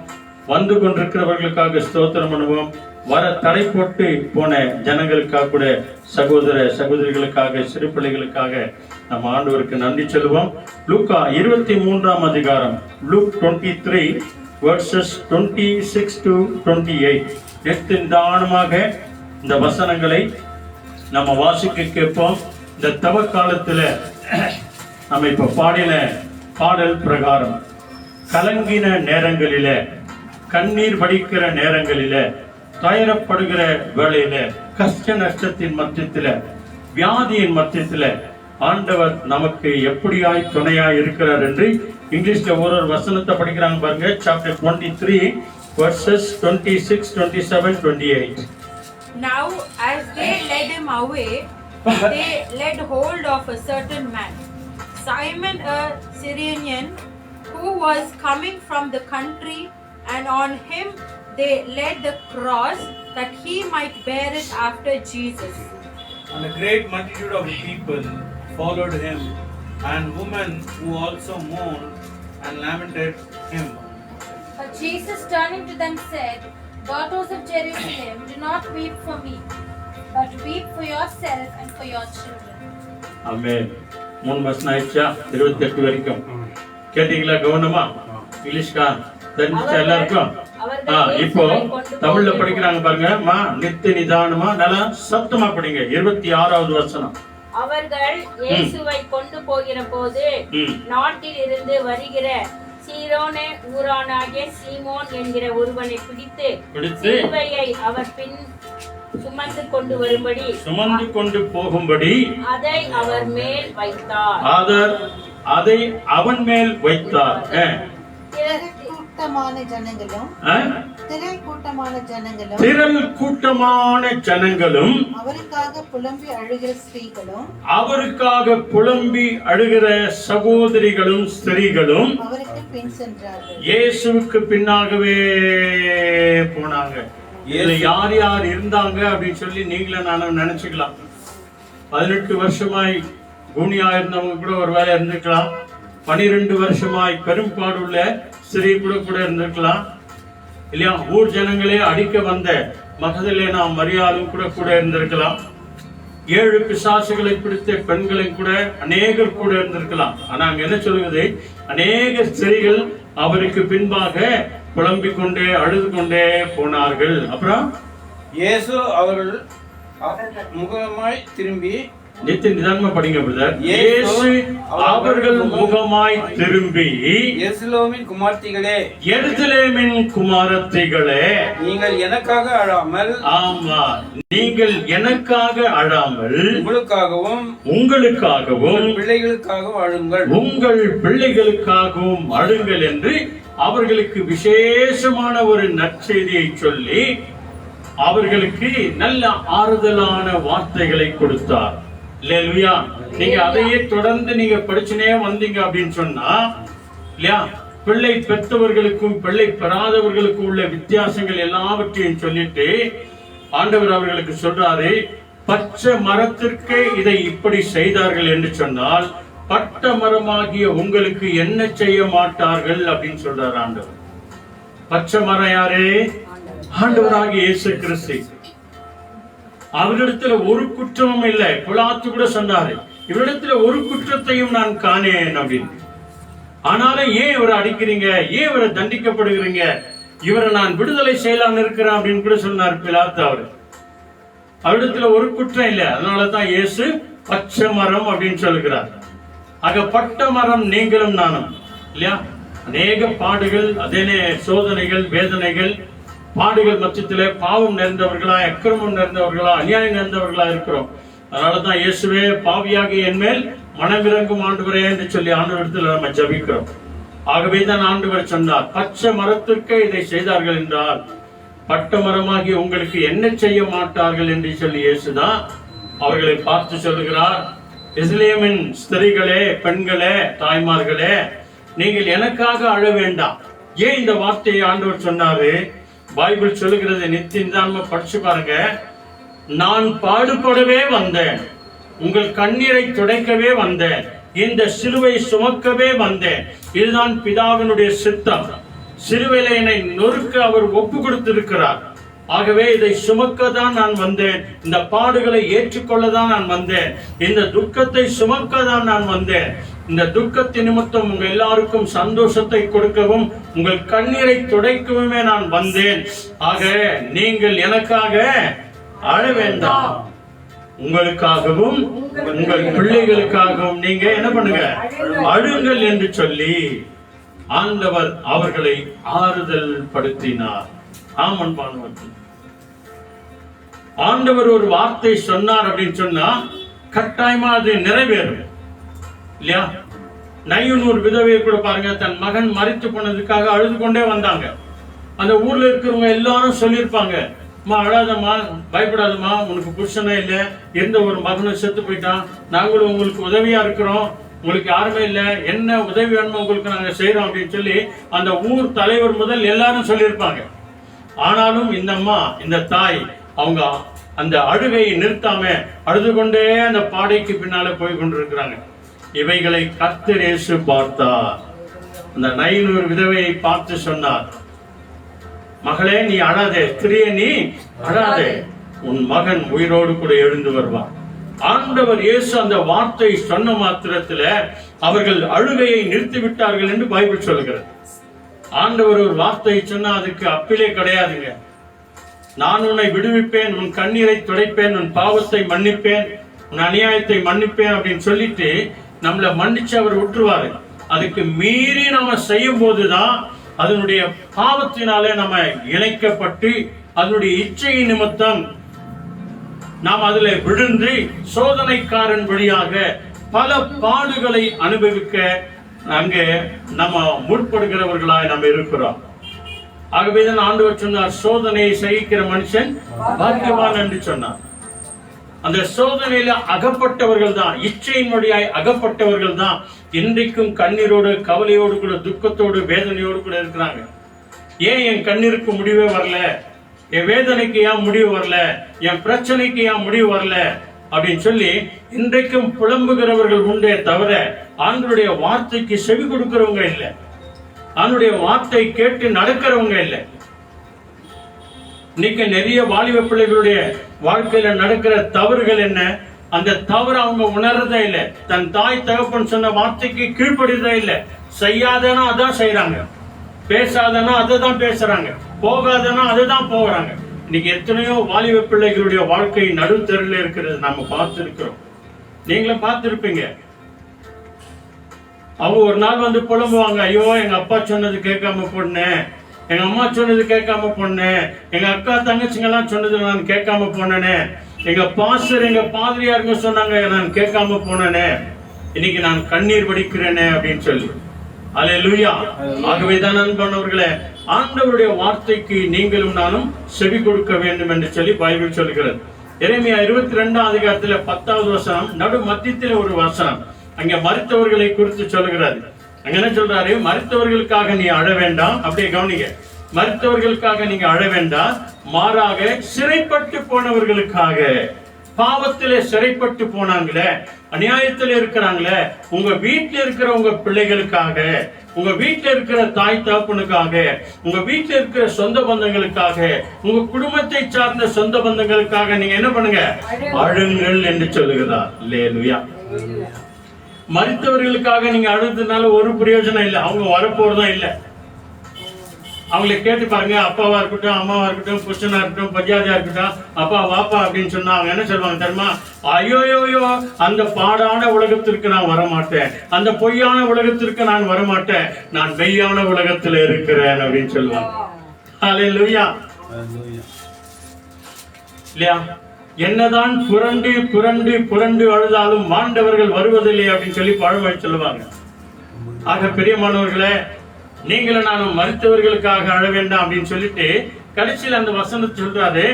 வந்து கொண்டிருக்கிறவர்களுக்காக ஸ்தோத்திரம் பண்ணுவோம், வர தடை போட்டு போன ஜனங்களுக்காக கூட சகோதர சகோதரிகளுக்காக சிறு பிள்ளைகளுக்காக நம்ம ஆண்டவருக்கு நன்றி சொல்லுவோம். லூக்கா 23ஆம் அதிகாரம், Luke 23 verses 26 to 28. நிதானமாக இந்த வசனங்களை நம்ம வாசிக்க கேட்போம். இந்த தவ காலத்துல நம்ம இப்ப பாடின பாடல் பிரகாரம் கலங்கின நேரங்களில, கண்ணீர் வடிக்கிற நேரங்களில, துயரப்படுகிற வேளையில, கஷ்ட நஷ்டத்தின் மத்தியத்தில, வியாதியின் மத்தியத்தில ஆண்டவர் நமக்கு எப்படியாய் துணையாய் இருக்கிறார் என்று இங்கிலீஷ்ல ஒரு வசனத்தை படிக்கிறாங்க பாருங்க. Chapter 23 verses 26, 27, 28. Now, as they led him away, they laid hold of a certain man, Simon a Cyrenian, who was coming from the country, and on him they laid the cross that he might bear it after Jesus. And a great multitude of people followed him, and women who also mourned and lamented him. But Jesus turning to them said, Daughters of Jerusalem, do not weep for me, but weep for yourself and for your children. ஆமென். 3 வருஷம் ஆயிடுச்சா? 28 வரைக்கும் கேட்டீங்களா? கவனமா இங்கிலீஷ்கா தெரிஞ்சா எல்லாருக்கும்? இப்போ தமிழ்ல படிக்கிறாங்க பாருங்க. நித்து நிதானமா நல்லா சத்தமா படிங்க. 26வது வசனம். அவர்கள் இயேசுவை கொண்டு போகிற போது நாட்டில் இருந்து வருகிற சீரோனே ஊரானாகிய சீமோன் என்கிற ஒருவனை பிடித்து சிலுவையை அவர் பின் சுமந்து கொண்டு போகும்படி அதை அவர் மேல் வைத்தார். அதை அவன் மேல் வைத்தார். திரள் கூட்டமான ஜனங்களும் அவருக்காக புலம்பி அழுகிற சகோதரிகளும் ஸ்திரீகளும் அவருக்கு பின் சென்றார்கள். இயேசுவுக்கு பின்னாகவே போனாங்க. இதுல யார் யார் இருந்தாங்க அப்படின்னு சொல்லி நீங்களே நானும் நினைச்சுக்கலாம். 18 வருஷமாய் கூனியா இருந்தவங்க கூட ஒரு வேலை இருந்திருக்கலாம். 12 வருஷமாய் பெரும்பாடுள்ள ஸ்திரீ கூட இருந்திருக்கலாம் இல்லையா? ஊர் ஜனங்களே அடிக்க வந்த மகதலேனா மரியாளும் கூட இருந்திருக்கலாம். 7 பிசாசுகளை பிடித்த பெண்களும் கூட அநேகர் கூட இருந்திருக்கலாம். ஆனா அங்க என்ன சொல்லுகிறது, அநேக ஸ்திரீகள் அவருக்கு பின்பாக புலம்பிக் கொண்டே அழுது கொண்டே போனார்கள். அப்புறம் இயேசு அவர்கள் முகமாய் திரும்பி, நிதானமா படிங்க பிரதர். இயேசு அவர்கள் முகமாய் திரும்பி, எருசலேமின் குமார்த்திகளே, எருசலேமின் குமாரத்திகளே, நீங்கள் எனக்காக அழாமல், ஆமா, நீங்கள் எனக்காக அழாமல் உங்களுக்காகவும் பிள்ளைகளுக்காகவும் அழுங்கள், உங்கள் பிள்ளைகளுக்காகவும் அழுங்கள் என்று அவர்களுக்கு விசேஷமான ஒரு நற்செய்தியை சொல்லி அவர்களுக்கு நல்ல ஆறுதலான வார்த்தைகளை கொடுத்தார். இல்லையா? நீங்க அதையே தொடர்ந்து நீங்க படிச்சுனே வந்தீங்க அப்படின்னு சொன்னா, இல்லையா, பிள்ளை பெற்றவர்களுக்கும் பிள்ளை பெறாதவர்களுக்கும் உள்ள வித்தியாசங்கள் எல்லாவற்றையும் சொல்லிட்டு ஆண்டவர் அவர்களுக்கு சொல்றாரு, பச்சை மரத்திற்கு இதை இப்படி செய்தார்கள் என்று சொன்னால் பட்ட மரமாகிய உங்களுக்கு என்ன செய்ய மாட்டார்கள் அப்படின்னு சொல்றாரு ஆண்டவர். பச்சை மரம் யாரு? ஆண்டவராகிய இயேசு கிறிஸ்து. அவரிடத்துல ஒரு குற்றமும் இல்லை. பிலாத்து கூட சொன்னாரு, இவரிடத்துல ஒரு குற்றத்தையும் நான் காணேன் அப்படின்னு. ஆனாலும் ஏன் இவரை அடிக்கிறீங்க, ஏன் இவரை தண்டிக்கப்படுகிறீங்க, இவரை நான் விடுதலை செய்யலாம்னு இருக்கிறேன் அப்படின்னு கூட சொன்னார் பிலாத்து. அவரிடத்துல ஒரு குற்றம் இல்லை. அதனாலதான் இயேசு பச்சை மரம் அப்படின்னு சொல்லுகிறார். ஆக பட்ட மரம் நீங்களும் நானும், இல்லையா? அநேக பாடுகள், அதே சோதனைகள், வேதனைகள், பாடுகள் மத்தியிலே பாவம் நிறைந்தவர்களா, அக்கிரமம் நிறைந்தவர்களா, அநியாயம் நிறைந்தவர்களா இருக்கிறோம். அதனாலதான் இயேசுவே பாவியாகி என் மேல் மனமிறங்கும் ஆண்டவரே என்று சொல்லி ஆண்டவரிடத்தில் நம்ம ஜபிக்கிறோம். ஆகவேதான் ஆண்டவர் சொன்னார், பச்சை மரத்திற்கு இதை செய்தார்கள் என்றால் பட்ட மரமாகி உங்களுக்கு என்ன செய்ய மாட்டார்கள் என்று சொல்லி இயேசுதான் அவர்களை பார்த்து சொல்லுகிறார், எருசலேமின் ஸ்திரீகளே, பெண்களே, தாய்மார்களே, நீங்கள் எனக்காக அழ வேண்டாம். ஏன் இந்த வார்த்தையை ஆண்டவர் சொன்னாரு? பைபிள் சொல்லுகிறது, நிதானமா படிச்சு பாருங்க. நான் பாடுபடவே வந்தேன், உங்கள் கண்ணீரை துடைக்கவே வந்தேன், இந்த சிலுவை சுமக்கவே வந்தேன். இதுதான் பிதாவினுடைய சித்தம். சிலுவையிலே என்னை நொறுக்க அவர் ஒப்பு கொடுத்திருக்கிறார். ஆகவே இதை சுமக்க தான் நான் வந்தேன், இந்த பாடுகளை ஏற்றுக்கொள்ளதான் நான் வந்தேன், இந்த துக்கத்தை சுமக்க தான் நான் வந்தேன். இந்த துக்கத்தின் நிமித்தம் உங்க எல்லாருக்கும் சந்தோஷத்தை கொடுக்கவும் உங்கள் கண்ணீரை துடைக்கவுமே நான் வந்தேன். ஆக நீங்கள் எனக்காக அழ வேண்டாம், உங்களுக்காகவும் உங்கள் பிள்ளைகளுக்காகவும் நீங்க என்ன பண்ணுங்க, அழுங்கள் என்று சொல்லி ஆண்டவர் அவர்களை ஆறுதல் படுத்தினார். ஆமன்பானவர்கள், ஆண்டவர் ஒரு வார்த்தை சொன்னார் அப்படின்னு சொன்னா கட்டாயமா அது நிறைவேறும், இல்லையா? நையுனூர் விதவையை கூட பாருங்க, தன் மகன் மரித்து போனதுக்காக அழுது கொண்டே வந்தாங்க. அந்த ஊர்ல இருக்கிறவங்க எல்லாரும் சொல்லியிருப்பாங்க, அம்மா அழாதம்மா, பயப்படாதம்மா, உனக்கு புருஷனே இல்லை, இருந்த ஒரு மகனும் செத்து போயிட்டான், நாங்களும் உங்களுக்கு உதவியா இருக்கிறோம், உங்களுக்கு யாருமே இல்லை, என்ன உதவி வேணுமோ உங்களுக்கு நாங்க செய்யறோம் அப்படின்னு சொல்லி அந்த ஊர் தலைவர் முதல் எல்லாரும் சொல்லியிருப்பாங்க. ஆனாலும் இந்த அம்மா, இந்த தாய், அவங்க அந்த அழுகையை நிறுத்தாம அழுது கொண்டே அந்த பாடைக்கு பின்னால போய் கொண்டிருக்கிறாங்க. இவைகளை கர்த்தர் இயேசு பார்த்தார். அந்த நையுனூர் விதவையை பார்த்து சொன்னார், மகளே நீ அழாதே, ஸ்திரியே நீ அழாதே, உன் மகன் உயிரோடு கூட எழுந்து வருவான். ஆண்டவர் இயேசு அந்த வார்த்தை சொன்ன மாத்திரத்துல அவர்கள் அழுகையை நிறுத்தி விட்டார்கள் என்று பைபிள் சொல்கிறது. ஆண்டவர் ஒரு வார்த்தையை சொன்னா அதுக்கு அப்பிலே கிடையாதுங்க. நான் உன்னை விடுவிப்பேன், உன் கண்ணீரை துடைப்பேன், உன் பாவத்தை மன்னிப்பேன், உன் அநியாயத்தை மன்னிப்பேன் அப்படின்னு சொல்லிட்டு நம்மளை மன்னிச்சு அவர் விட்டுருவாரு. அதுக்கு மீறி நம்ம செய்யும் போதுதான் அதனுடைய பாவத்தினாலே நம்ம இணைக்கப்பட்டு அதனுடைய இச்சை நிமித்தம் நாம் அதுல விழுந்து சோதனைக்காரன் வழியாக பல பாடுகளை அனுபவிக்க அங்கே நம்ம முற்படுகிறவர்களாய் நம்ம இருக்கிறோம். ஆகவேதான் ஆண்டவர் சொன்னார், சோதனையை சகிக்கிற மனுஷன் பாக்கியவான் என்று சொன்னார். அந்த சோதனையில அகப்பட்டவர்கள் தான், இச்சையின் வழியாய் அகப்பட்டவர்கள் தான் இன்றைக்கும் கண்ணீரோடு, கவலையோடு கூட, துக்கத்தோடு, வேதனையோடு கூட இருக்கிறாங்க. ஏன் என் கண்ணீருக்கு முடிவே வரல, என் வேதனைக்கு ஏன் முடிவு வரல, என் பிரச்சனைக்கு ஏன் முடிவு வரல அப்படின்னு சொல்லி இன்றைக்கும் புலம்புகிறவர்கள் உண்டே தவிர ஆண்டவருடைய வார்த்தைக்கு செவி கொடுக்கிறவங்க இல்லை, ஆண்டவருடைய வார்த்தை கேட்டு நடக்கிறவங்க இல்லை. இன்னைக்கு நிறைய வாலிப பிள்ளைகளுடைய வாழ்க்கையில நடக்கிற தவறுகள் என்ன? அந்த தவறு அவங்க உணர்றதே இல்லை. தன் தாய் தகப்பன் சொன்ன வார்த்தைக்கு கீழ்ப்படிறதே இல்லை. செய்யாதனா அதான் செய்யறாங்க, பேசாதனா அதை தான் பேசுறாங்க, போகாதனா அதை தான் போகிறாங்க. இன்னைக்கு எத்தனையோ வாலிப பிள்ளைகளுடைய வாழ்க்கை நடுத்தெருல இருக்கிறது நாம பார்த்திருக்கிறோம். நீங்களும் பார்த்திருப்பீங்க. அவங்க ஒரு நாள் வந்து புலம்புவாங்க, ஐயோ எங்க அப்பா சொன்னது கேட்காம போனேன், எங்க அம்மா சொன்னது கேட்காம போனேன், எங்க அக்கா தங்கச்சிங்க எல்லாம் சொன்னது நான் கேட்காம போனேனே, எங்க பாஸ்டர் எங்க பாதிரியாருங்க சொன்னாங்க நான் கேட்காம போனேனே, இன்னைக்கு நான் கண்ணீர் வடிக்கிறேனே அப்படின்னு சொல்லி. அல்லேலூயா. ஆகவேதான் அன்பானவர்களே, ஆண்டவருடைய வார்த்தைக்கு நீங்களும் நானும் செவி கொடுக்க வேண்டும் என்று சொல்லி பைபிள் சொல்கிறது. எரேமியா 22 அதிகாரத்துல 10வது வசனம், நடு மத்தியத்தில் ஒரு வசனம் அங்க மரித்தவர்களை குறித்து சொல்லுகிறாரு. அங்க என்ன சொல்றாரு? மரித்தவர்களுக்காக நீ அழ வேண்டாம். அப்படியே கவனிங்க, மரித்தவர்களுக்காக நீங்க அழ வேண்டாம், மாறாக சிறைப்பட்டு போனவர்களுக்காக, பாவத்திலே சிறைப்பட்டு போனாங்களே, அநியாயத்தில் இருக்கிறாங்களே, உங்க வீட்டில் இருக்கிற உங்க பிள்ளைகளுக்காக, உங்க வீட்டில் இருக்கிற தாய் தகப்பனுக்காக, உங்க வீட்டில் இருக்கிற சொந்த பந்தங்களுக்காக, உங்க குடும்பத்தை சார்ந்த சொந்த பந்தங்களுக்காக நீங்க என்ன பண்ணுங்க? அழுங்கள் என்று சொல்லுகிறார். அல்லேலூயா. மரித்தவர்களுக்காக நீங்க அழுதுனால ஒரு பிரயோஜனம் இல்லை. அவங்க வரப்போறதும் இல்லை. அவங்களை கேட்டு பாருங்க, அப்பாவா இருக்கட்டும், அம்மாவா இருக்கட்டும், புருஷனா இருக்கட்டும், பஞ்சாதியா இருக்கட்டும், அப்பா வாப்பா அப்படின்னு சொன்னா அவங்க என்ன சொல்லுவாங்க தெரியுமா? ஐயோயோயோ, அந்த பாடான உலகத்திற்கு நான் வரமாட்டேன், அந்த பொய்யான உலகத்திற்கு நான் வரமாட்டேன், நான் மெய்யான உலகத்துல இருக்கிறேன் அப்படின்னு சொல்லுவாங்க. அல்லேலூயா. இல்லையா? என்னதான் புரண்டு புரண்டு புரண்டு அழுதாலும் மாண்டவர்கள் வருவதில்லை அப்படின்னு சொல்லி பழமொழி சொல்லுவாங்க. ஆக பிரியமானவர்களே, நீங்களும் நானும் மருத்துவர்களுக்காக அழ வேண்டாம் அப்படின்னு சொல்லிட்டு கடைசியில் அந்த வசனத்தை சொல்றாரு,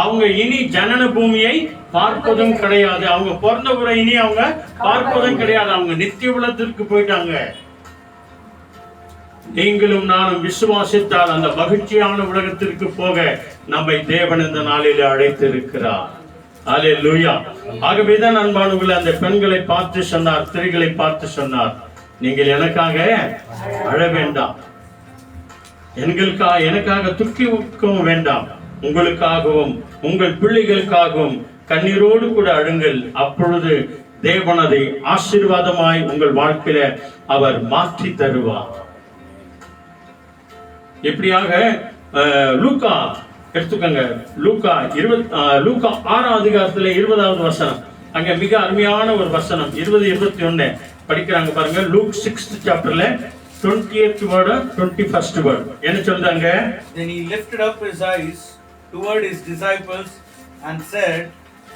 அவங்க இனி ஜனன பூமியை பார்ப்பதும் கிடையாது, அவங்க பிறந்த ஊரை இனி அவங்க பார்ப்பதும் கிடையாது, அவங்க நித்திய உலகத்திற்கு போயிட்டாங்க. நீங்களும் நானும் விசுவாசித்தால் அந்த மகிழ்ச்சியான உலகத்திற்கு போக நம்மை தேவன் இந்த நாளில் அழைத்திருக்கிறார். அல்லேலூயா. ஆகவேதான் அன்பானவர்களே, அந்த பெண்களை பார்த்து சொன்னார், ஸ்திரீகளை பார்த்து சொன்னார், நீங்கள் எனக்காக அழ வேண்டாம், எனக்காக துக்கிக்கவும் வேண்டாம், உங்களுக்காகவும் உங்கள் பிள்ளைகளுக்காகவும் கண்ணீரோடு கூட அழுங்கள், அப்பொழுது தேவன் அதை ஆசீர்வாதமாய் உங்கள் வாழ்க்கையில அவர் மாற்றி தருவார். எப்படியாக லூக்கா எடுத்துக்கங்க, லூக்கா 6 அதிகாரத்துல 20வது வசனம், அங்க மிக அருமையான ஒரு வசனம் 20-21 படிக்கிறாங்க பாருங்க. Look 6th chapterல 20th word 21st word என்ன சொல்றாங்க? Then he lifted up his eyes toward his disciples and said,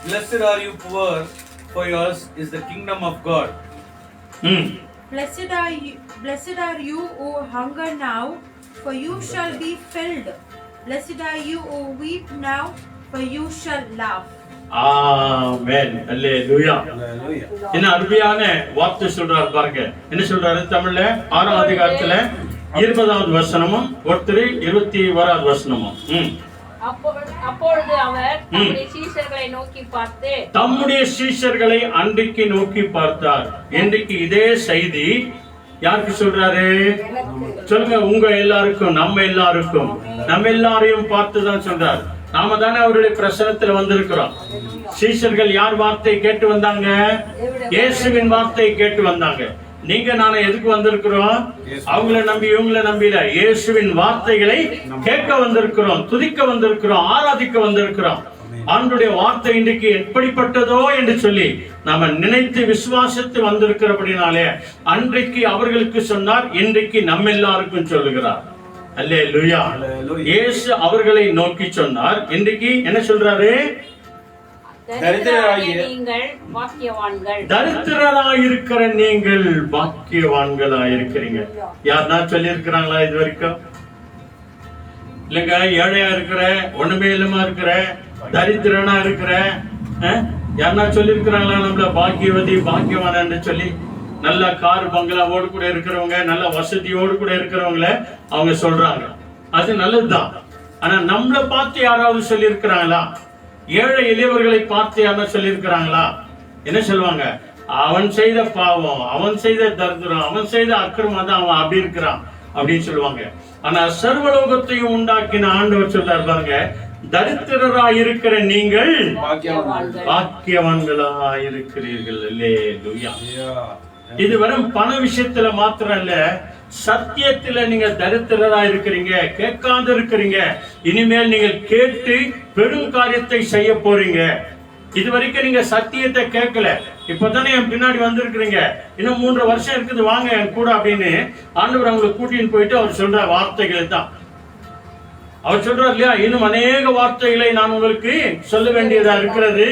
Blessed are you poor, for yours is the kingdom of God. Blessed are you who hunger now, for you shall be filled. Blessed are you who weep now, for you shall laugh. ஆமென். அல்லேலூயா. என்ன அருமையான வார்த்தை சொல்றாரு பாருங்க. என்ன சொல்றாரு தமிழ்ல? 6ஆம் அதிகாரத்துல 20வது வசனமும் 21வது வசனமும். அப்பொழுது அவர் தம்முடைய சீஷர்களை நோக்கி பார்த்து, தம்முடைய சீஷர்களை அன்றைக்கு நோக்கி பார்த்தார். இன்றைக்கு இதே செய்தி யாருக்கு சொல்றாரு? சொல்லுங்க, உங்க எல்லாருக்கும், நம்ம எல்லாரையும் பார்த்துதான் சொல்றாரு. நாம தானே அவருடைய பிரசனத்துல வந்திருக்கிறோம். சீஷர்கள் யார் வார்த்தை கேட்டு வந்தாங்க? இயேசுவின் வார்த்தை கேட்டு வந்தாங்க. நீங்க நானே எதுக்கு வந்திருக்கிறோம்? அவங்கள நம்பி இவங்கள நம்பில, இயேசுவின் வார்த்தைகளை கேட்க வந்திருக்கிறோம், துதிக்க வந்திருக்கிறோம், ஆராதிக்க வந்திருக்கிறோம். ஆண்டவருடைய வார்த்தை இன்றைக்கு எப்படிப்பட்டதோ என்று சொல்லி நாம நினைத்து விசுவாசித்து வந்திருக்கிறபடினாலே அன்றைக்கு அவர்களுக்கு சொன்னார், இன்றைக்கு நம்ம எல்லாருக்கும் சொல்லுகிறார். அல்லேலூயா. இயேசு அவர்களை நோக்கி சொன்னார், இன்றைக்கு என்ன சொல்றாரு? தரித்திரராகிய நீங்கள் பாக்கியவான்கள். தரித்திரராயிருக்கிற நீங்கள் பாக்கியவான்களா இருக்கிறீங்க. யாருன்னா சொல்லி இருக்கிறாங்களா இது வரைக்கும்? இல்லங்க, ஏழையா இருக்கிற, ஒண்ணுமே இல்லாம இருக்கிற, தரித்திரனா இருக்கிற, யாருன்னா சொல்லி இருக்கிறாங்களா நம்மள பாக்கியவதி பாக்கியவான சொல்லி? நல்ல கார் பங்களாவோடு கூட இருக்கிறவங்க, நல்ல வசதியோடு கூட இருக்கிறவங்கள அவங்க சொல்றாங்க, அது நல்லதுதான். ஆனா நம்மளை பார்த்து யாராவது சொல்லி இருக்கிறாங்களா? ஏழை எளியவர்களை பார்த்து யாராவது சொல்லி இருக்கிறாங்களா? என்ன சொல்லுவாங்க? அவன் செய்த பாவம், அவன் செய்த தரித்திரம், அவன் செய்த அக்கிரமம் தான் அவன் அப்படி இருக்கிறான் அப்படின்னு சொல்லுவாங்க. ஆனா சர்வலோகத்தையும் உண்டாக்கின ஆண்டவர் சொல்றாரு பாருங்க, தரித்திரராய் இருக்கிற நீங்கள் பாக்கியவான்கள். பாக்கியவான்களாய் இருக்கிறீர்கள். அல்லேலூயா. இது வெறும் பண விஷயத்துல மாத்திரம் இல்ல, சத்தியத்துல நீங்க தரித்திரரா இருக்கிறீங்க, கேட்காத இருக்கிறீங்க. இனிமேல் நீங்கள் கேட்டு பெரும் காரியத்தை செய்ய போறீங்க. இது வரைக்கும் நீங்க சத்தியத்தை கேட்கல, இப்பதானே என் பின்னாடி வந்திருக்கிறீங்க. இன்னும் 3 வருஷம் இருக்குது, வாங்க என் கூட அப்படின்னு ஆண்டவர் அவங்களை கூட்டின்னு போயிட்டு அவர் சொல்ற வார்த்தைகள் தான். அவர் சொல்றார் இல்லையா, இன்னும் அநேக வார்த்தைகளை நான் உங்களுக்கு சொல்ல வேண்டியதா இருக்கிறது.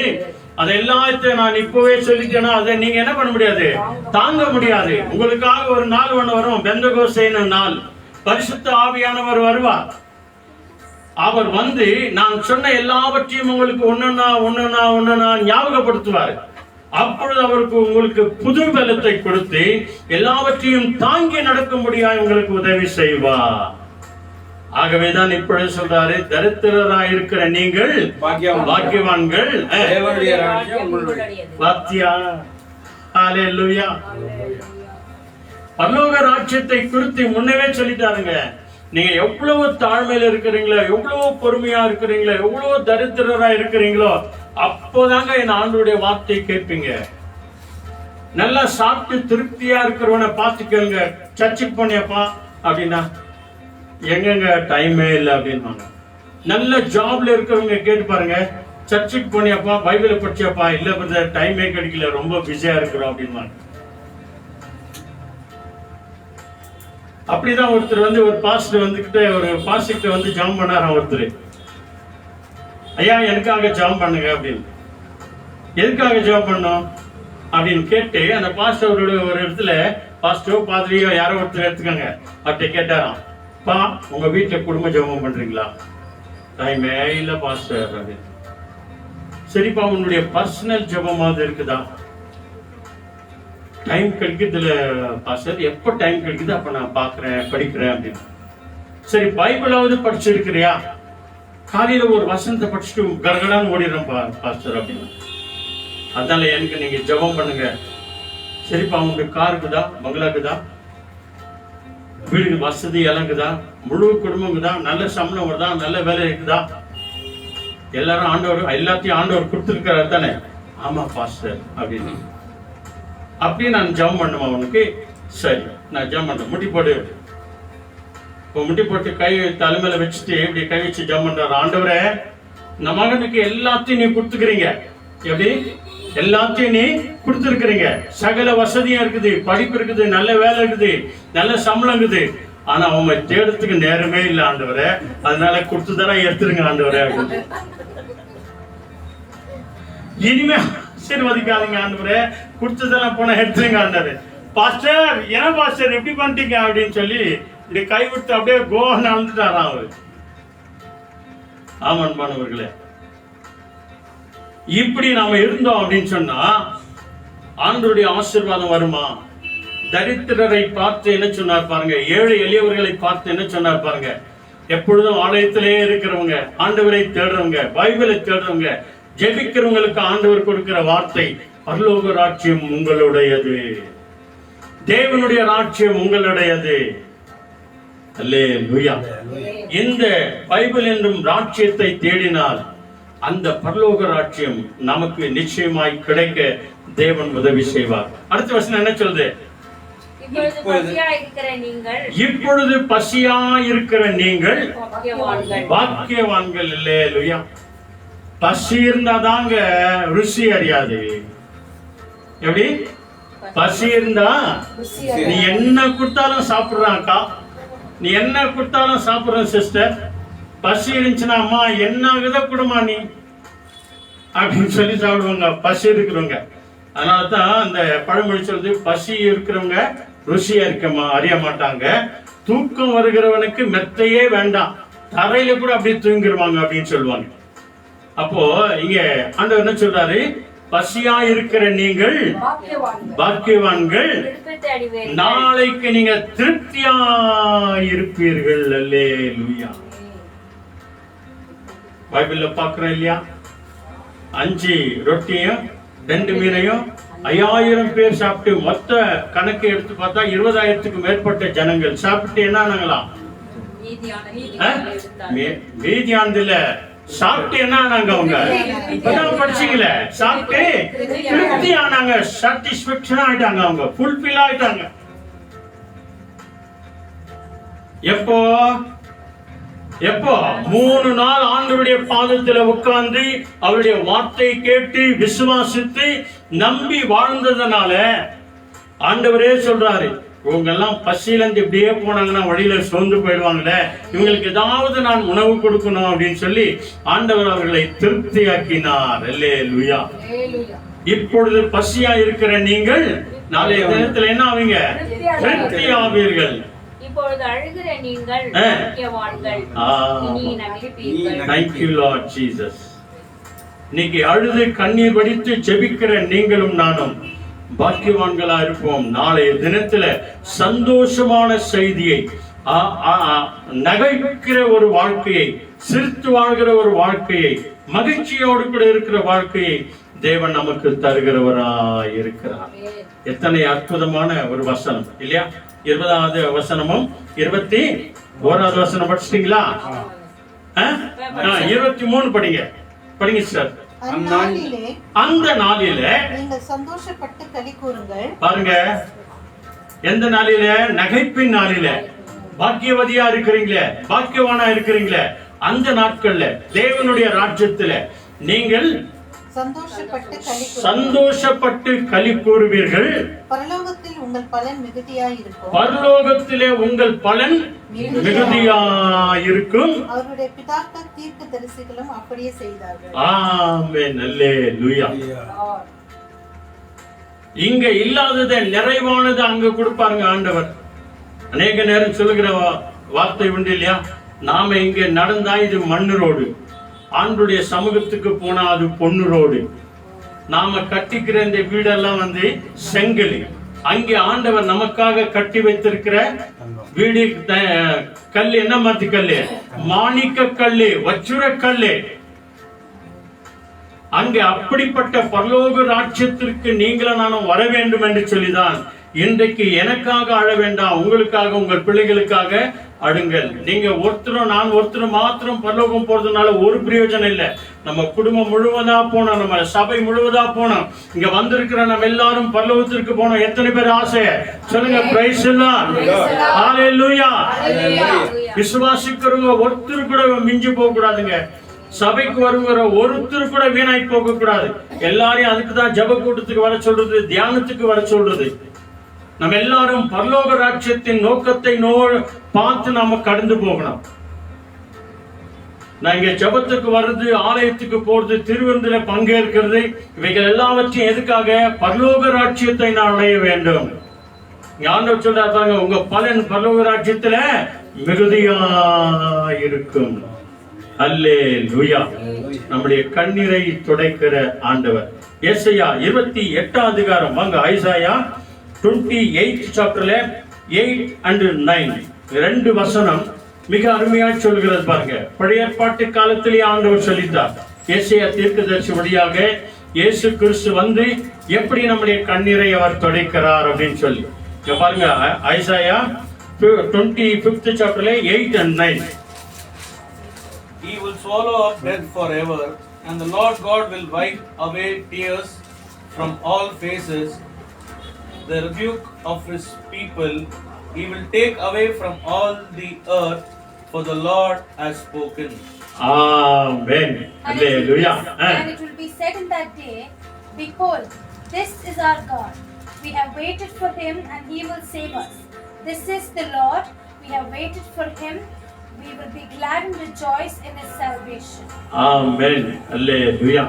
அதை எல்லாத்தையும் நான் இப்பவே சொல்லிட்டேன்னா அதை நீங்க என்ன பண்ண முடியாது, தாங்க முடியாது. உங்களுக்காக ஒரு நாள் ஒண்ணு வரும், பெந்தகோஸ்தே நாள். பரிசுத்த ஆவியானவர் வருவார். அவர் வந்து நான் சொன்ன எல்லாவற்றையும் உங்களுக்கு ஒன்னா ஞாபகப்படுத்துவார். அப்பொழுது அவருக்கு உங்களுக்கு புது பலத்தை கொடுத்து எல்லாவற்றையும் தாங்கி நடக்கும்படியாக உங்களுக்கு உதவி செய்வார். ஆகவேதான் இப்பொழுது சொல்றாரு, தரித்திரராய் இருக்கிற நீங்கள் பாக்கியவான்கள், தேவனுடைய ராஜ்யம் உங்களுடையது. பாத்தியா? ஹல்லேலூயா. பரலோக ராஜ்யத்தை குறித்து முன்னவே சொல்லிட்டாருங்க. நீங்க எவ்வளவு தாழ்மையில இருக்கிறீங்களோ, எவ்வளவு பொறுமையா இருக்கிறீங்களோ, எவ்வளவு தரித்திரரா இருக்கிறீங்களோ, அப்போதாங்க என் ஆண்டவருடைய வார்த்தை கேட்பீங்க. நல்லா சாப்பிட்டு திருப்தியா இருக்கிறவனை பார்த்துக்கோங்க. சர்ச்சுக்கு போனியப்பா அப்படின்னா எங்கங்க டைமே இல்லை அப்படின்வாங்க. நல்ல ஜாப்ல இருக்கிறவங்க கேட்டு பாருங்க, சர்ச்சுக்கு போனியப்பா, பைபிளை படிச்சியாப்பா, இல்ல பிரதர் டைமே கிடைக்கல, ரொம்ப பிஸியா இருக்கிறோம் அப்படின்வாங்க. அப்படிதான் ஒருத்தர் வந்து ஒரு பாஸ்டர் வந்துகிட்டு ஒரு பாஸ்டர் வந்து ஜாம் பண்ணாராம். ஒருத்தர், ஐயா எனக்காக ஜாம் பண்ணுங்க அப்படின்னு. எதுக்காக ஜாம் பண்ணோம் அப்படின்னு கேட்டு அந்த பாஸ்டரோட ஒரு இடத்துல பாஸ்டரோ பாதிரியோ யாரோ ஒருத்தர் எடுத்துக்கோங்க அப்படி கேட்டாராம், பா உங்க வீட்டுல குடும்ப ஜெபம் பண்றீங்களா? டைமே இல்ல பாஸ்டர் அப்படின்னு. சரிப்பா உன்னுடைய பர்சனல் ஜெபமாவது இருக்குதா? டைம் கிடைக்குதுல பாஸ்டர், எப்ப டைம் கிடைக்குது அப்ப நான் பாக்குறேன் படிக்கிறேன் அப்படின்னு. சரி பைபிளாவது படிச்சிருக்கிறியா? காலையில ஒரு வசனத்தை படிச்சுட்டு கரகடான்னு ஓடிடுறேன் பாஸ்டர் அப்படின்னு. அதனால எனக்கு நீங்க ஜெபம் பண்ணுங்க. சரிப்பா உங்களுக்கு கார் இருக்குதா, பங்களா இருக்குதா, வீடு வசதி இலங்குதா, முழு குடும்பம் தான், நல்ல சம்பளம் வருதா, நல்ல வேலை இருக்குதா, எல்லாரும் ஆண்டவர் எல்லாத்தையும் ஆண்டவர் கொடுத்துருக்கிறார் தானே? ஆமா பாஸ்டர் அப்படின்னு. அப்படி நான் ஜெபம் பண்ணுமா உனக்கு? சரி நான் ஜெபம் பண்றேன். முட்டி போடு. முட்டி போட்டு கை தலைமையில வச்சுட்டு இப்படி கை வச்சு ஜெபம் பண்றாரு, ஆண்டவரே இந்த மகனுக்கு எல்லாத்தையும் நீ கொடுத்துக்கிறீங்க. எப்படி? எல்லாத்தையும் நீ கொடுத்துருக்கிறீங்க. சகல வசதியும் இருக்குது, படிப்பு இருக்குது, நல்ல வேலை இருக்குது, நல்ல சம்பளம் இருக்குது. ஆனா அவங்க தேடுறதுக்கு நேரமே இல்லை ஆண்டவரே, அதனால கொடுத்துதானே எடுத்துருங்க ஆண்டவரே அப்படின்னு. இனிமே ஆசீர்வதிக்காதீங்க ஆண்டவரே, கொடுத்ததெல்லாம் போன எடுத்துருங்க ஆண்டவரே. பாஸ்டர் ஏன் பாஸ்டர் எப்படி பண்ணிட்டீங்க அப்படின்னு சொல்லி இப்படி கைவிட்டு அப்படியே கோவன் வந்துட்டாராம் அவரு. ஆமன்பானவர்களே, இப்படி நாம இருந்தோம் அப்படின்னு சொன்னா ஆண்டவருடைய ஆசீர்வாதம் வருமா? தரித்திரரை பார்த்து என்ன சொன்னார் பாருங்க, ஏழை எளியவர்களை பார்த்து என்ன சொன்னார் பாருங்க. எப்பொழுதும் ஆலயத்திலே இருக்கிறவங்க, ஆண்டவரை தேடுறவங்க, பைபிளை தேடுறவங்க, ஜெபிக்கிறவங்களுக்கு ஆண்டவர் கொடுக்கிற வார்த்தை, பரலோக ராஜ்யம் உங்களுடையது, தேவனுடைய ராஜ்யம் உங்களுடையது. அல்லேலூயா. இந்த பைபிள் என்னும் ராஜ்யத்தை தேடினால் அந்த பரலோக ராஜ்யம் நமக்கு நிச்சயமாய் கிடைக்க தேவன் உதவி செய்வார். அடுத்த வசனம் என்ன சொல்லுது? இப்பொழுது பசியா இருக்கிற நீங்கள், இப்பொழுது பசியா இருக்கிற நீங்கள் பாக்கியவான்கள். பாக்கியவான்கள். அல்லேலூயா. பசி இருந்தாதாங்க ருசி அறியாது. எப்படி? பசி இருந்தா நீ என்ன கொடுத்தாலும் சாப்பிடுறான்க்கா, நீ என்ன கொடுத்தாலும் சாப்பிடுற சிஸ்டர். பசி இருந்துச்சுன்னா அம்மா என்ன வித கொடுமா நீ அப்படின்னு சொல்லி சாப்பிடுவாங்க பசி இருக்கிறவங்க. அதனாலதான் அந்த பழமொழி சொல்றது, பசி இருக்கிறவங்க ருசியா இருக்கமா அறிய மாட்டாங்க, தூக்கம் வருகிறவனுக்கு மெத்தையே வேண்டாம், தரையில கூட அப்படியே தூங்கிடுவாங்க அப்படின்னு சொல்லுவாங்க. அப்போ இங்க ஆண்டவர் என்ன சொல்றாரு? பசியா இருக்கிற நீங்கள் பாக்கியவான்கள், நாளைக்கு நீங்க திருப்தியா இருப்பீர்கள். அல்லேலூயா. பைபிள்ல பாக்குறோம் இல்லையா, 5 ரொட்டியும் 2 மீனையும் 5000 பேர் சாப்பிட்டு மொத்த கணக்கு எடுத்து பார்த்தா 20,000க்கு மேற்பட்ட ஜனங்கள் சாப்பிட்டு என்ன ஆனாங்களாம்? மீதியானது இல்ல, சாப்பிட்டு என்ன ஆனாங்க அவங்க? இப்பதான் படிச்சீங்களே, சாப்பிட்டு திருப்தி ஆனாங்க, சாட்டிஸ்பேக்ஷன் ஆயிட்டாங்க, அவங்க ஃபுல்ஃபில் ஆயிட்டாங்க. எப்போ எப்போ 3 நாள் ஆண்டவருடைய பாதத்துல உட்கார்ந்து அவருடைய வார்த்தையை கேட்டு விசுவாசித்து நம்பி வாழ்ந்ததனால ஆண்டவரே சொல்றாரு, இவங்க எல்லாம் பசியில இருந்து இப்படியே போனாங்கன்னா வழியில சோர்ந்து போயிடுவாங்களே, இவங்களுக்கு ஏதாவது நான் உணவு கொடுக்கணும் அப்படின்னு சொல்லி ஆண்டவர் அவர்களை திருப்தியாக்கினார். அல்லேலூயா. இப்பொழுது பசியா இருக்கிற நீங்கள் நாளைய தினத்துல என்ன ஆவீங்க? திருப்தி ஆவீர்கள். இப்பொழுது அழுகிற நீங்கள் பாக்கியவான்கள், இனி நகைப்பீர்கள். Thank you Lord Jesus. இன்னைக்கு அழுது கண்ணீர் வடித்து ஜெபிக்கிற நீங்களும் நானும் பாக்கியவான்களா இருப்போம். நாளைய தினத்துல சந்தோஷமான செய்தியை, நகைக்கிற ஒரு வாழ்க்கையை, சிரித்து வாழ்கிற ஒரு வாழ்க்கையை, மகிழ்ச்சியோடு கூட இருக்கிற வாழ்க்கையை தேவன் நமக்கு தருகிறவராய் இருக்கிறார். எத்தனை அற்புதமான ஒரு வசனம் இல்லையா? 20வது வசனமும் 21வது வசனம் படிச்சிட்டீங்களா? 23 படிங்க சார். அந்த நாளிலே நீங்கள் சந்தோஷப்பட்டு களி கூறுங்கள். பாருங்க, எந்த நாளில? நகைப்பின் நாளில. பாக்கியவதியா இருக்கிறீங்களே, பாக்கியவானா இருக்கிறீங்களே, அந்த நாட்கள்ல தேவனுடைய ராஜ்யத்துல நீங்கள் சந்தோஷப்பட்டு களி கூறுவீர்கள். பரலோகத்தில் உங்கள் பலன் மிகுதியாயிருக்கும். பரலோகத்திலே உங்கள் பலன் மிகுதியாயிருக்கும். அவருடைய பிதாக்கள் தீர்க்கதரிசிகளும் அப்படியே செய்தார்கள். ஆமென். அல்லேலூயா. இங்க இல்லாததை நிறைவானது அங்க கொடுப்பாருங்க ஆண்டவர். அநேக நேரம் சொல்லுகிற வார்த்தை உண்டு இல்லையா? நாம இங்க நடந்தா இது மண்ணு ரோடு, ஆண்டுடைய சமூகத்துக்கு போனா அது பொண்ணு ரோடு. நாம கட்டிக்கிற இந்த வீடெல்லாம் செங்கல். அங்கே ஆண்டவர் நமக்காக கட்டி வைத்திருக்கிற வீடு கல்லு என்ன மாதிரி கல்லு? மாணிக்க கல்லு, வச்சுர கல்லு. அங்கே அப்படிப்பட்ட பரலோக ராஜ்யத்திற்கு நீங்களும் நானும் வர வேண்டும் என்று சொல்லிதான் இன்றைக்கு எனக்காக அழ வேண்டாம், உங்களுக்காக, உங்கள் பிள்ளைகளுக்காக அடுங்கள். நீங்க ஒருத்தரும் நான் ஒருத்தரும் மாத்திரம் பரலோகம் போறதுனால ஒரு பிரயோஜனம் இல்லை. நம்ம குடும்பம் முழுவதா போனோம், நம்ம சபை முழுவதா போனோம், இங்க வந்திருக்கிற நம்ம எல்லாரும் பரலோகத்திற்கு போனோம். எத்தனை பேர் ஆசை சொல்லுங்க? பிரைஸ் எல்லாம். ஹalleluya. விசுவாசிக்கிறவங்க ஒருத்தர் கூட மிஞ்சி போக கூடாதுங்க. சபைக்கு வருகிற ஒருத்தர் கூட வீணாய் போக கூடாது. எல்லாரையும் அதுக்குதான் ஜெப கூட்டத்துக்கு வர சொல்றது, தியானத்துக்கு வர சொல்றது. நம்ம எல்லாரும் பரலோக ராஜ்யத்தின் நோக்கத்தை பார்த்து நாம கடந்து போகணும். நான் இங்க ஜெபத்துக்கு வர்றது, ஆலயத்துக்கு போறது, திருவிருந்தில பங்கேற்கிறது, இவைகள் எல்லாவற்றையும் எதுக்காக? பரலோக ராஜ்யத்தை நான் அடைய வேண்டும். ஆண்டவர் சொல்றாங்க, உங்க பலன் பரலோக ராஜ்யத்துல மிகுதியா இருக்கும். அல்லேலூயா. நம்முடைய கண்ணீரை துடைக்கிற ஆண்டவர். ஏசாயா 28 அதிகாரம் வாங்க. ஐசாயா 28 சாப்டர்ல 8 and 9 ரெண்டு வசனம் மிக அருமையா சொல்கிறது பாருங்க. பழைய ஏற்பாட்டு காலத்திலே ஆண்டவர் சொல்லித்தார். ஏசாயா தீர்க்கதரிசி வழியாக இயேசு கிறிஸ்து எப்படி நம்முடைய கண்ணீரை அவர் துடைக்கிறார் அப்படின்னு சொல்லி பாருங்க. ஐசாயா 25th சாப்டர்ல 8 and 9. He will swallow up death forever, and the Lord God will wipe away tears from all faces. The rebuke of his people he will take away from all the earth, for the Lord has spoken. Amen. Hallelujah. And it will be said in that day, behold, this is our God. We have waited for him and he will save us. This is the Lord. We have waited for him. We will be glad and rejoice in his salvation. Amen. Hallelujah.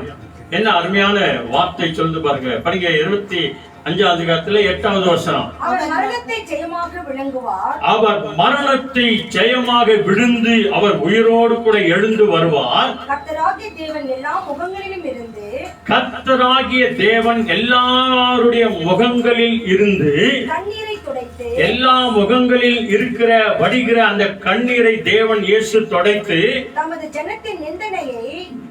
என்ன அருமையான வார்த்தை சொல்லுது பாருங்க. படிங்க 25வது அதிகாரத்துல 8வது வசனம். அவர் மரணத்தை ஜெயமாக விழுங்குவார். அவர் மரணத்தை ஜெயமாக விழுந்து அவர் உயிரோடு கூட எழுந்து வருவார். கர்த்தராகிய தேவன் எல்லா முகங்களிலும் இருந்து, கர்த்தராகிய தேவன் எல்லாருடைய முகங்களில் இருந்து கண்ணீரை துடைத்து, எல்லா முகங்களில் இருக்கிற வடிகிற அந்த கண்ணீரை தேவன் இயேசு துடைத்து தமது ஜனத்தின் நிந்தனையை,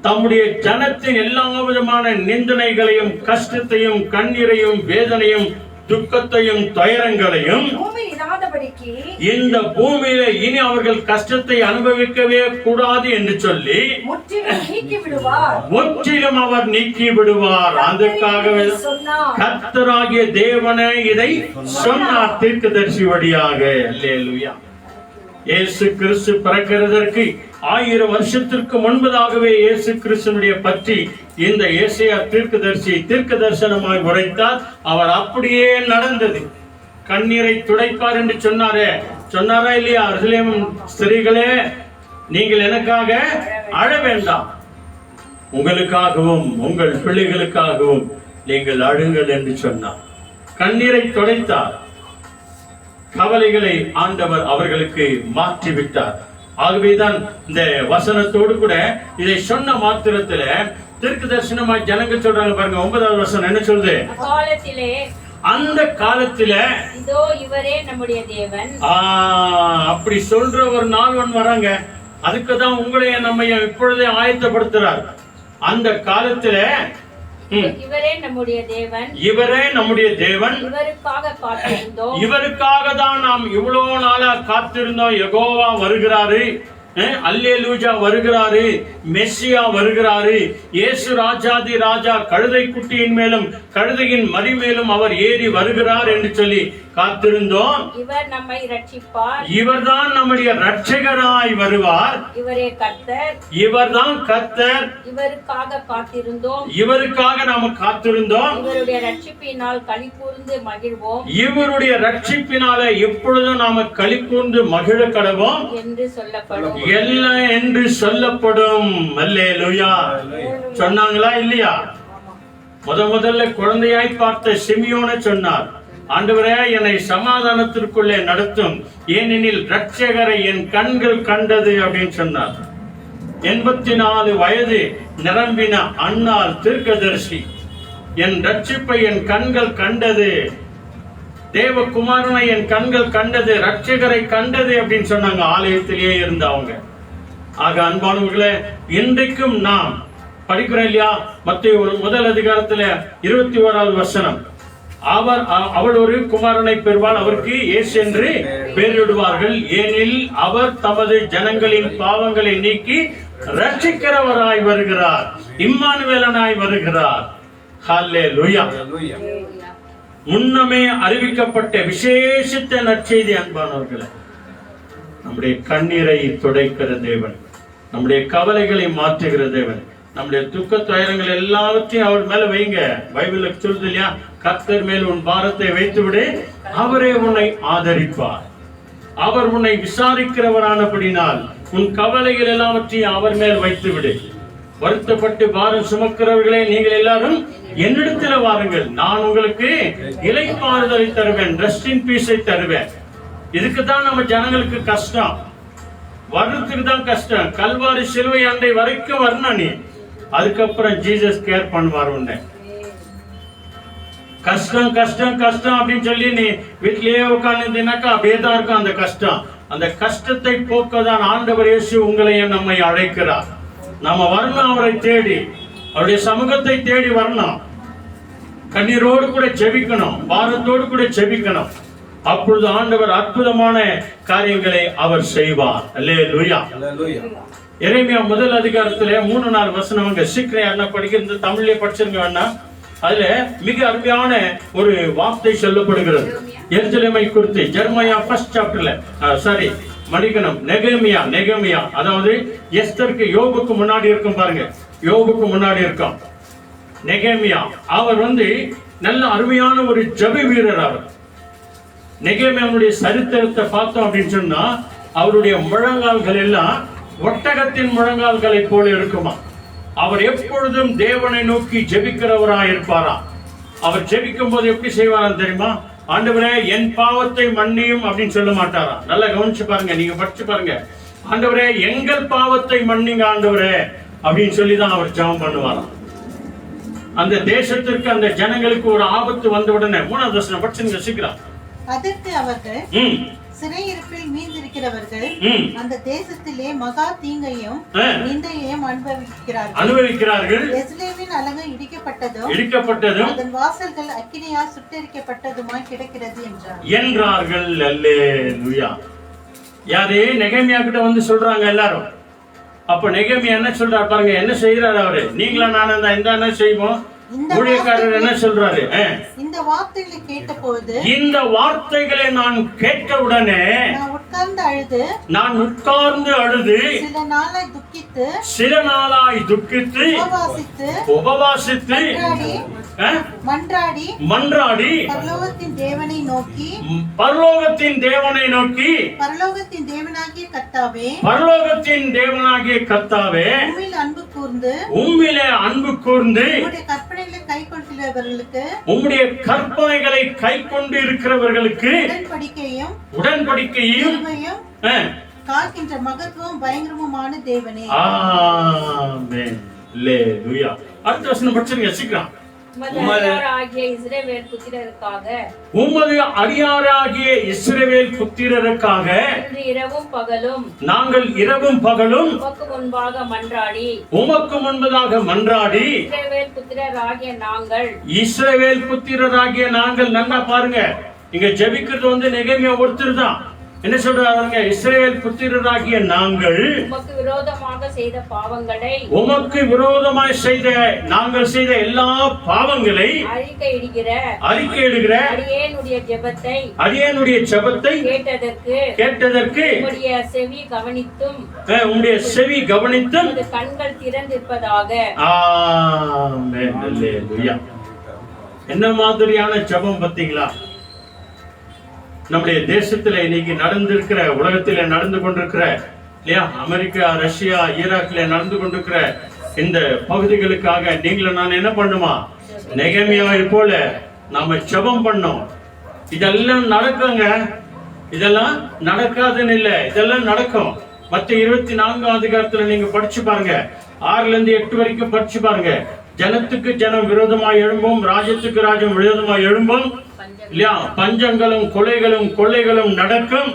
தம்முடைய ஜனத்தின் எல்லா விதமான நிந்தனைகளையும், கஷ்டத்தையும், கண்ணீரையும், வேதனையும், துக்கத்தையும், துயரங்களையும் பூமியின் இராதபடிக்கு இந்த பூமியில இனி அவர்கள் கஷ்டத்தை அனுபவிக்கவே கூடாது என்று சொல்லி முற்றிலும் நீக்கி விடுவார். முற்றிலும் அவர் நீக்கி விடுவார். அதுக்காகவே கர்த்தராகிய தேவனே இதை சொன்னார் தீர்க்கதரிசி வழியாக. அல்லேலூயா. இயேசு கிறிஸ்து பிறக்கிறதற்கு 1000 வருஷத்திற்கு முன்பதாகவே இயேசு கிறிஸ்துனுடைய பற்றி இந்த ஏசாயா தீர்க்க தரிசனமாய் உரைத்தார். அவர் அப்படியே நடந்தது. கண்ணீரை துடைப்பார் என்று சொன்னாரா இல்லையா? எருசலேம் ஸ்திரீகளே, நீங்கள் எனக்காக அழ வேண்டாம், உங்களுக்காகவும் உங்கள் பிள்ளைகளுக்காகவும் நீங்கள் அழுங்கள் என்று சொன்னார். கண்ணீரை துடைத்தார். கவலைகளை ஆண்டவர் அவர்களுக்கு மாற்றிவிட்டார். ஆகவேதான் இந்த வசனத்தோடு கூட இதை சொன்ன மாத்திரத்துல தீர்க்க தரிசனமாய் ஜனங்க சொல்றாங்க பாருங்க. 9வது வசனம் என்ன சொல்லுது? அந்த காலத்தில இதோ இவரே நம்முடைய தேவன். அப்படி சொல்ற ஒரு நாள் ஒன்று வராங்க. அதுக்குதான் உங்களைய நம்ம இப்பொழுதே ஆயத்தப்படுத்துறார். அந்த காலத்தில இவரே நம்முடைய தேவன், இவரே நம்முடைய தேவன், இவருக்காக காத்திருந்தோம், இவருக்காக தான் நாம் இவ்வளவு நாளா காத்திருந்தோம். யெகோவா வருகிறாரு, அல்லேலூயா வருகிறாரு, மெஸ்ஸியா வருகிறாரு, இயேசு ராஜாதி ராஜா கழுதை குட்டியின் மேலும் கழுதையின் மடி மேலும் அவர் ஏறி வருகிறார் என்று சொல்லி காத்திருந்தோம். இவர் நம்மை ரட்சிப்பார், இவர்தான் நம்முடைய ரட்சகராய் வருவார், இவரே கர்த்தர், இவர்தான் கர்த்தர், இவருக்காக காத்திருந்தோம், இவருக்காக நாம காத்திருந்தோம், இவருடைய ரட்சிப்பினால் களிகூர்ந்து மகிழ்வோம், இவருடைய ரட்சிப்பினால எப்பொழுதும் நாம களிகூர்ந்து மகிழ கடவோம் என்று சொல்லப்படும். எல்லாம் என்று சொல்லப்படும். அல்லேலூயா. சொன்னாங்களா இல்லையா? முதல்ல குழந்தையாய் பார்த்த சிமியோனை சொன்னார், ஆண்டவரே என்னை சமாதானத்திற்குள்ளே நடத்தும், ஏனெனில் ரட்சகரை என் கண்கள் கண்டது அப்படின்னு சொன்னார். 84 வயது நிரம்பின அன்னாள் தீர்க்கதரிசி, என் ரட்சிப்பை என் கண்கள் கண்டது, தேவகுமாரனை என் கண்கள் கண்டது, ரட்சகரை கண்டது அப்படின்னு சொன்னாங்க ஆலயத்திலேயே இருந்தவங்க. ஆக அன்பானவர்களே, இன்றைக்கும் நாம் படிக்கிறோம் இல்லையா? மத்தேயு 1 அதிகாரத்துல 21வது வசனம், அவள் ஒரு குமாரனை பெறுவாள், அவருக்கு இயேசு என்று பெயரிடுவார்கள், ஏனெனில் அவர் தமது ஜனங்களின் பாவங்களை நீக்கி ரட்சிக்கிறவராய் வருகிறார், இம்மானுவேலனாய் வருகிறார். ஹல்லேலூயா. முன்னமே அறிவிக்கப்பட்ட விசேஷித்த நற்செய்தி. அன்பானவர்களே, நம்முடைய கண்ணீரை துடைக்கிற தேவன், நம்முடைய கவலைகளை மாற்றுகிற தேவன், நம்முடைய துக்க துயரங்கள் எல்லாவற்றையும் அவர் மேல வைங்க. பைபிள்ல சொல்லுது இல்லையா? கர்த்தர் மேல் உன் பாரத்தை வைத்து விடு, அவரே உன்னை ஆதரிப்பார். அவர் உன்னை விசாரிக்கிறவரானபடினால் உன் கவலைகள் எல்லாவற்றையும் அவர் மேல் வைத்து விடு. வருத்தப்பட்டு பாரம் சுமக்கிறவர்களே, நீங்கள் எல்லாரும் என்னிடத்தில் வாருங்கள், நான் உங்களுக்கு இளைப்பாறுதலை தருவேன், ரெஸ்ட் இன் பீஸை தருவேன். இதுக்குதான் நம்ம ஜனங்களுக்கு கஷ்டம், வர்றதுக்கு தான் கஷ்டம். கல்வாரி சிலுவை அண்டை வரைக்கும் வரணும் நீ, அதுக்கப்புறம் ஜீசஸ் கேர் பண்ணுவார் உன்னை. கஷ்டம் கஷ்டம் கஷ்டம் அப்படின்னு சொல்லி நீ வீட்டிலேயே உட்கார்ந்துனாக்கா அப்படியே தான் இருக்கும் அந்த கஷ்டம். அந்த கஷ்டத்தை போக்கதான் ஆண்டவர் இயேசு உங்களையும் நம்மை அழைக்கிறார். நாம வரணும், அவரை தேடி, அவருடைய சமூகத்தை தேடி வரணும், கண்ணீரோடு கூட ஜெபிக்கணும், பாரத்தோடு கூட ஜெபிக்கணும். அப்பொழுது ஆண்டவர் அற்புதமான காரியங்களை அவர் செய்வார். அல்லேலூயா. எரேமியா 1 அதிகாரத்துல 3-4 வசனம் அங்க சீக்கிரம் என்ன படிக்கிறது, தமிழ்லயே படிச்சிருங்க வேணா. அதுல மிக அருமையான ஒரு வார்த்தை சொல்லப்படுகிறது எருசலேமை குறித்து. ஜெர்மயா 1 சாப்டர்ல மடிக்கணும், நெகேமியா, அதாவது எஸ்தருக்கு யோபுக்கு முன்னாடி இருக்கும் பாருங்க, யோபுக்கு முன்னாடி இருக்கும் நெகேமியா. அவர் நல்ல அருமையான ஒரு ஜெப வீரர். அவர் நெகேமியாவுடைய சரித்திரத்தை பார்த்தோம் அப்படின்னு சொன்னா, அவருடைய முழங்கால்கள் எல்லாம் ஒட்டகத்தின் முழங்கால்களை போல இருக்குமா. அவர் எப்பொழுதும் தேவனை நோக்கி ஜெபிக்கிறவராக இருப்பாரா. அவர் ஜெபிக்கும் போது எப்படி செய்வாராம் தெரியுமா? ஆண்டவரே என் பாவத்தை மன்னியும் அப்படின்னு சொல்ல மாட்டாரா. நல்லா கவனிச்சு பாருங்க, நீங்க படிச்சு பாருங்க. ஆண்டவரே எங்கள் பாவத்தை மன்னிங்க ஆண்டவரே அப்படின்னு சொல்லிதான் அவர் ஜெபம் பண்ணுவாராம். அந்த தேசத்திற்கு, அந்த ஜனங்களுக்கு ஒரு ஆபத்து வந்த உடனே 3வது வசனம் படிச்சுங்க சீக்கிரம். அதற்கு அவர்கள், சிறையிருப்பில் மீந்திருக்கிறவர்கள் ம். அந்த தேசத்திலே மகா தீங்கையும் ஆ. நிந்தையையும் அனுபவிக்கிறார்கள். அனுபவிக்கிறார்கள். எருசலேமின் அலங்கு இடிக்கப்பட்டதும் இடிக்கப்பட்டதும் அதன் வாசல்கள் அக்கினியால் சுட்டெரிக்கப்பட்டதுமாய் கிடக்கிறது என்றார்கள். அல்லேலூயா. யாரு? நெகேமியா கிட்ட வந்து சொல்றாங்க எல்லாரும். அப்ப நெகேமியா என்ன சொல்றாரு பாருங்க, என்ன செய்யறாரு அவரு? நீங்களா நானும் தான் இந்த என்ன செய்வோம்? ஊழியக்காரர் என்ன சொல்றாரு? இந்த வார்த்தைகளை கேட்டபோது இந்த வார்த்தைகளை நான் கேட்டவுடனே நான் உட்கார்ந்து அழுது சில நாளாய் துக்கித்து உபவாசித்து மன்றாடி பரலோகத்தின் தேவனை நோக்கி பரலோகத்தின் தேவனாகிய கர்த்தாவே உம்மிலே அன்பு கூர்ந்து உம்முடைய கற்பனைகளை கைக்கொண்டு இருக்கிறவர்களுக்கு உடன்படிக்கையும் காக்கின்ற மகத்துவம் பயங்கரமான தேவனே. ஆமென். அல்லேலூயா. அடுத்த வசனம் படிச்சுங்க சீக்கிரம். உமது அடியாராகிய இஸ்ரவேல் புத்திரருக்காக நாங்கள் இரவும் பகலும் உமக்கு முன்பதாக மன்றாடி இஸ்ரவேல் புத்திரராகிய நாங்கள். நல்லா பாருங்க, இங்க ஜெபிக்கிறது வந்து நெகேமியா ஒருத்தர் தான். என்ன சொல்றாங்க? இஸ்ரவேல் புத்திரராகிய நாங்கள் உமக்கு விரோதமாக செய்த பாவங்களை, உமக்கு விரோதமாய் செய்த நாங்கள் செய்த எல்லா பாவங்களை அறிக்கையிடுகிற அடியேனுடைய ஜெபத்தை கேட்டதற்கு உம்முடைய செவி கவனித்தும் உமது கண்கள் திறந்திருப்பதாக. ஆமென். அல்லேலூயா. என்ன மாதிரியான ஜெபம் பார்த்தீங்களா? நம்முடைய தேசத்துல இன்னைக்கு நடந்திருக்கிற, உலகத்தில நடந்து கொண்டிருக்கிற இல்லையா, அமெரிக்கா, ரஷ்யா, ஈராக்ல நடந்து கொண்டிருக்கிற இந்த பகுதிகளுக்காக நீங்களும் நான் என்ன பண்ணுமா? நெகேமியாவை போல நாம ஜெபம் பண்ணோம். இதெல்லாம் நடக்குங்க. இதெல்லாம் நடக்காதுன்னு இல்ல, இதெல்லாம் நடக்கும். மத்திய 24ஆம் அதிகாரத்துல நீங்க படிச்சு பாருங்க. 6ல இருந்து 8 வரைக்கும் படிச்சு பாருங்க. ஜனத்துக்கு ஜனம் விரோதமாய் எழும்பும், ராஜ்யத்துக்கு ராஜ்யம் விரோதமாய் எழும்பும் இல்லையா, பஞ்சங்களும் கொள்ளைகளும் நடக்கும்,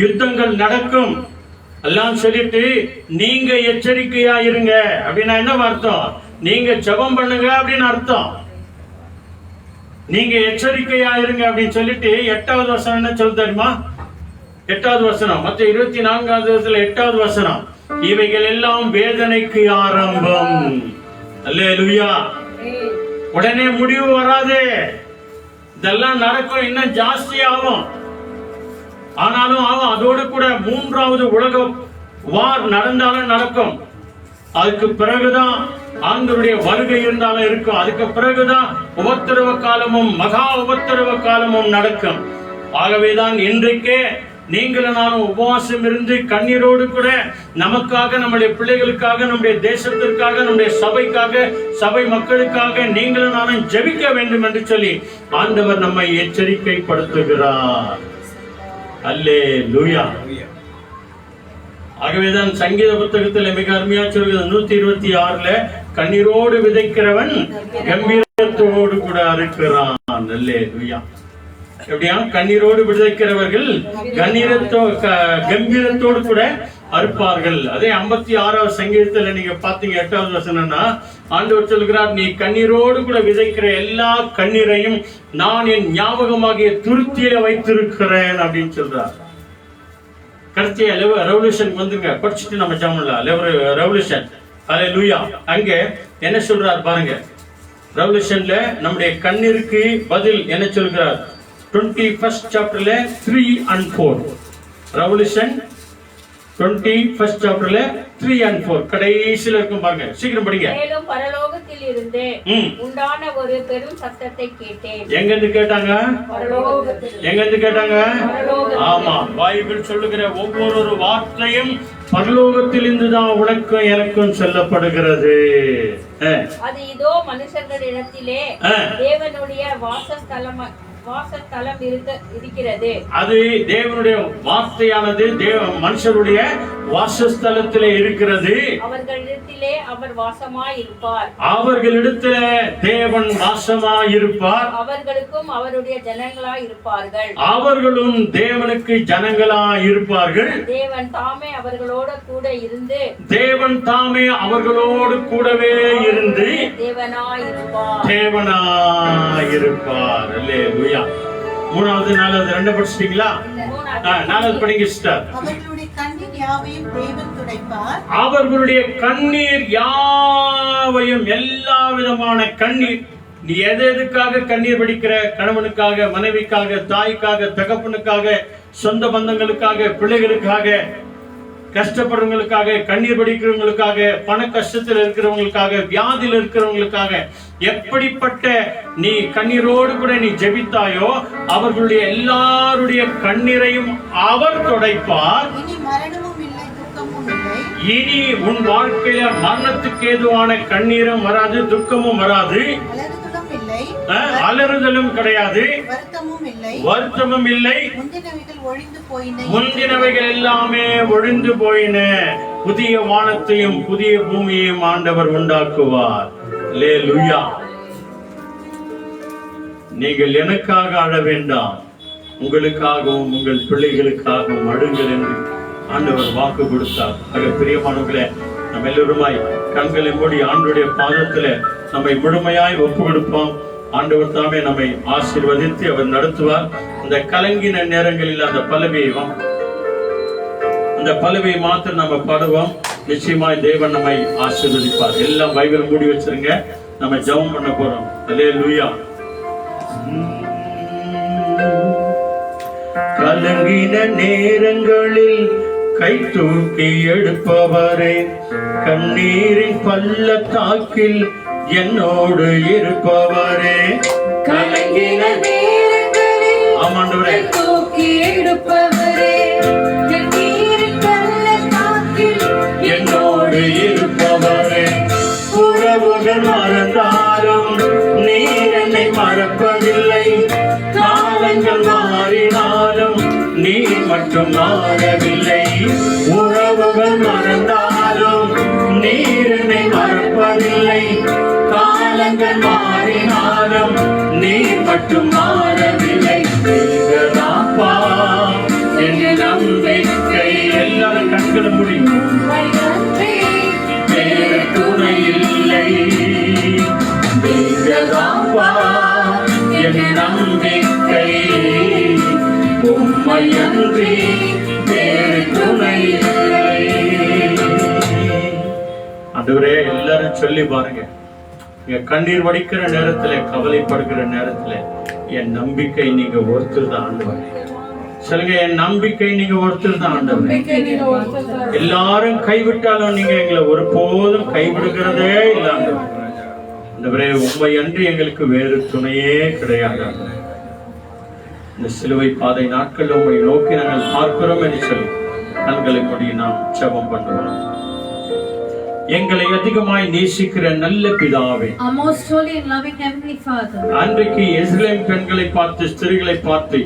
யுத்தங்கள் நடக்கும் எல்லாம் சொல்லிட்டு நீங்க எச்சரிக்கையா இருங்க அப்படின்னா என்ன அர்த்தம்? நீங்க ஜெபம் பண்ணுங்க அப்படின்னு அர்த்தம். நீங்க எச்சரிக்கையா இருங்க அப்படின்னு சொல்லிட்டு 8வது வசனம் என்ன சொல்ல தெரியுமா? 8வது வசனம், மத்திய 24ஆம் அதிகாரத்துல 8வது வசனம், இவைகள் எல்லாம் வேதனைக்கு ஆரம்பம். அல்லேலூயா. உடனே முடிவு வராது. இதெல்லாம் நடக்கும், இன்னும் ஜாஸ்தி ஆகும். ஆனாலும் ஆகும். அதோடு கூட 3வது உலக வார் நடந்தாலும் நடக்கும். அதுக்கு பிறகுதான் ஆண்டவருடைய வருகை இருந்தாலும் இருக்கும். அதுக்கு பிறகுதான் உபத்திரவ காலமும் மகா உபத்திரவ காலமும் நடக்கும். ஆகவேதான் இன்றைக்கே நீங்களும் நானும் உபவாசம் இருந்து கண்ணீரோடு கூட நமக்காக, நம்முடைய பிள்ளைகளுக்காக, நம்முடைய தேசத்திற்காக, நம்முடைய சபைக்காக, சபை மக்களுக்காக நீங்களும் நானும் ஜெபிக்க வேண்டும் என்று சொல்லி ஆண்டவர் நம்மை எச்சரிக்கைப்படுத்துகிறார். அல்லேலூயா. ஆகவேதான் சங்கீத புத்தகத்தில் மிக அருமையா சொல்கிறது 126ல, கண்ணீரோடு விதைக்கிறவன் கம்பீரத்தோடு கூட அறுக்கிறான். அல்லேலூயா. எப்படியா? கண்ணீரோடு விதைக்கிறவர்கள் கம்பீரத்தோடு கூட அறுப்பார்கள். அதே 56வது சங்கீதத்துல நீங்க பாத்தீங்க 8வது வசனம்னா, ஆண்டவர் சொல்கிறார், நீ கண்ணீரோடு கூட விதைக்கிற எல்லா கண்ணீரையும் நான் என் ஞாபகமாகிய துருத்தியில வைத்திருக்கிறேன் அப்படின்னு சொல்றார். கடைசியா ரெவல்யூஷன் வந்துங்க, படிச்சுட்டு நம்ம ஜாமன்ல ரெவல்யூஷன். அல்லேலூயா. அங்க என்ன சொல்றார் பாருங்க. ரெவல்யூஷன்ல நம்முடைய கண்ணீருக்கு பதில் என்ன சொல்கிறார்? 21st chapterல 3 and 4. Revolution 21st chapterல 3 and 4 கடைசில இருக்கும் பாருங்க. சீக்கிரம் படிங்க. மேலும் பரலோகத்தில் இருந்து உண்டான ஒரு பெரும் சத்தத்தை கேட்டேன். எங்க இருந்து கேட்டாங்க? எங்க இருந்து கேட்டாங்க? ஆமா, பைபிள் சொல்லுகிற ஒவ்வொரு வார்த்தையும் பரலோகத்தில் இருந்துதான் உனக்கும் எனக்கும் சொல்லப்படுகிறது. அது இதோ மனுஷர்களிடத்திலே தேவனுடைய வாசஸ்தலம் இருக்கிறது. அது தேவனுடைய வார்த்தையானது மனுஷருடைய வாசஸ்தலத்திலே இருக்கிறது. அவர்களிடத்திலே அவர் வாசமாயிருப்பார். அவர்களிடத்திலே தேவன் வாசமாயிருப்பார். அவர்களுக்கும் அவருடைய ஜனங்களாய் இருப்பார்கள். அவர்களும் தேவனுக்கு ஜனங்களாய் இருப்பார்கள். தேவன் தாமே அவர்களோட கூட இருந்து தேவன் தாமே அவர்களோடு கூடவே இருந்து தேவனாயிருப்பார். தேவனாயிருப்பார். அல்லேலூயா. மூணாவது நாலாவது ரெண்டு படிச்சிட்டீங்களா? நாலாவது படிங்க சிஸ்டர். அவர்களுடைய கண்ணீர் யாவையும் தேவன் துடைப்பார். அவர்களுடைய கண்ணீர் யாவையும், எல்லா விதமான கண்ணீர், நீ எதுக்காக கண்ணீர் வடிக்கிற, கணவனுக்காக, மனைவிக்காக, தாய்க்காக, தகப்பனுக்காக, சொந்த பந்தங்களுக்காக, பிள்ளைகளுக்காக, கஷ்டப்படுறவங்களுக்காக, கண்ணீர் வடிக்கிறவங்களுக்காக, பண கஷ்டத்தில் இருக்கிறவங்களுக்காக, வியாதியில் இருக்கிறவங்களுக்காக, எப்படிப்பட்ட நீ கண்ணீரோடு கூட நீ ஜெபித்தாயோ அவர்களுடைய எல்லாருடைய கண்ணீரையும் அவர் துடைப்பார். இனி மரணமும் இல்லை, துக்கமும் இல்லை. இனி உன் வாழ்க்கையில மரணத்துக்கு ஏதுவான கண்ணீரும் வராது, துக்கமும் வராது, அலறுதலும் இல்லை, அலறுதலும் கிடையாது, வருத்தமும் இல்லை. வருத்தமும் இல்லை. முந்தினவைகள் ஒழிந்து போயின. முந்தினவைகள் எல்லாமே ஒழிந்து போயின. புதிய வானத்தையும் புதிய பூமியையும் ஆண்டவர் உண்டாக்குவார். அல்லேலூயா. நீங்கள் எனக்காக அழ வேண்டாம், உங்களுக்காகவும் உங்கள் பிள்ளைகளுக்காகவும் அழுங்கள் என்று ஆண்டவர் வாக்கு கொடுத்தார். ஆக பிரியமானவர்களே, நம்ம எல்லோருமாய் கண்களை மூடி ஆண்டவருடைய பாதத்துல நம்மை முழுமையாய் ஒப்பு கொடுப்போம். ஆண்டவர் தாமே நம்மை ஆசீர்வதித்து அவர் நடத்துவார். இந்த கலங்கின நேரங்களில் அந்த பலவையை மாத்திரம் நம்ம பாடுவோம். நிச்சயமாய் தேவன் நம்மை ஆசீர்வதிப்பார். எல்லாம் பைபிள் மூடி வச்சிருங்க, நம்ம ஜெபம் பண்ண போறோம். அல்லேலூயா. கலங்கின நேரங்களில் கை தூக்கி எடுப்பவரே, கண்ணீரின் பள்ளத்தாக்கில் என்னோடு இருப்பவரே, கலங்கின நேரங்களில் ஆமாண்டவரே தூக்கி எடுப்பவரே, கண்ணீரின் பள்ளத்தாக்கில் என்னோடு இருப்பவரே, உறவுகள் மறந்தாலும் நீர் என்னை மறப்பதில்லை, காலங்கள் மாறினாலும் நீ மட்டும் மாறவில்லை. உறவுகள் மறந்தாலும் நீர் என்னை மறப்பதில்லை, காலங்கள் மாறினாலும் நீ மட்டும் மாறவில்லை. நீங்கதாப்பா என் நம்பிக்கை. எல்லாரும் கண்களை முடியும். வேறு துணை இல்லை, நீங்கதாப்பா என் நம்பிக்கை, உம்மையன்றி வேறு துணை இல்லை. ஆண்டவரே, எல்லாரும் சொல்லி பாருங்க, கண்ணீர் வடிக்கிற நேரத்துல, கவலைப்படுகிற நேரத்துல என் நம்பிக்கை நீங்க ஒருத்தர் தான் ஆண்டவர். சொல்லுங்க, என் நம்பிக்கை நீங்க ஒருத்தர் தான் ஆண்டவர். எல்லாரும் கைவிட்டாலும் நீங்க எங்களை ஒருபோதும் கைவிடுகிறதே இல்லை ஆண்டவர். ஆண்டவரே, உண்மை அன்றி எங்களுக்கு வேறு துணையே கிடையாது. இந்த சிலுவை பாதை நாட்கள் உண்மை நோக்கி நாங்கள் பார்க்கிறோம் என்று சொல்லி கண்களை மூடி நாம் ஜெபம் பண்ணுவோம். எங்களை அதிகமாய் நேசிக்கிற நல்ல பிதாவே, Our most holy and loving heavenly Father, அன்றைக்கு எருசலேம் பெண்களை பார்த்து, ஸ்திரீகளை பார்த்து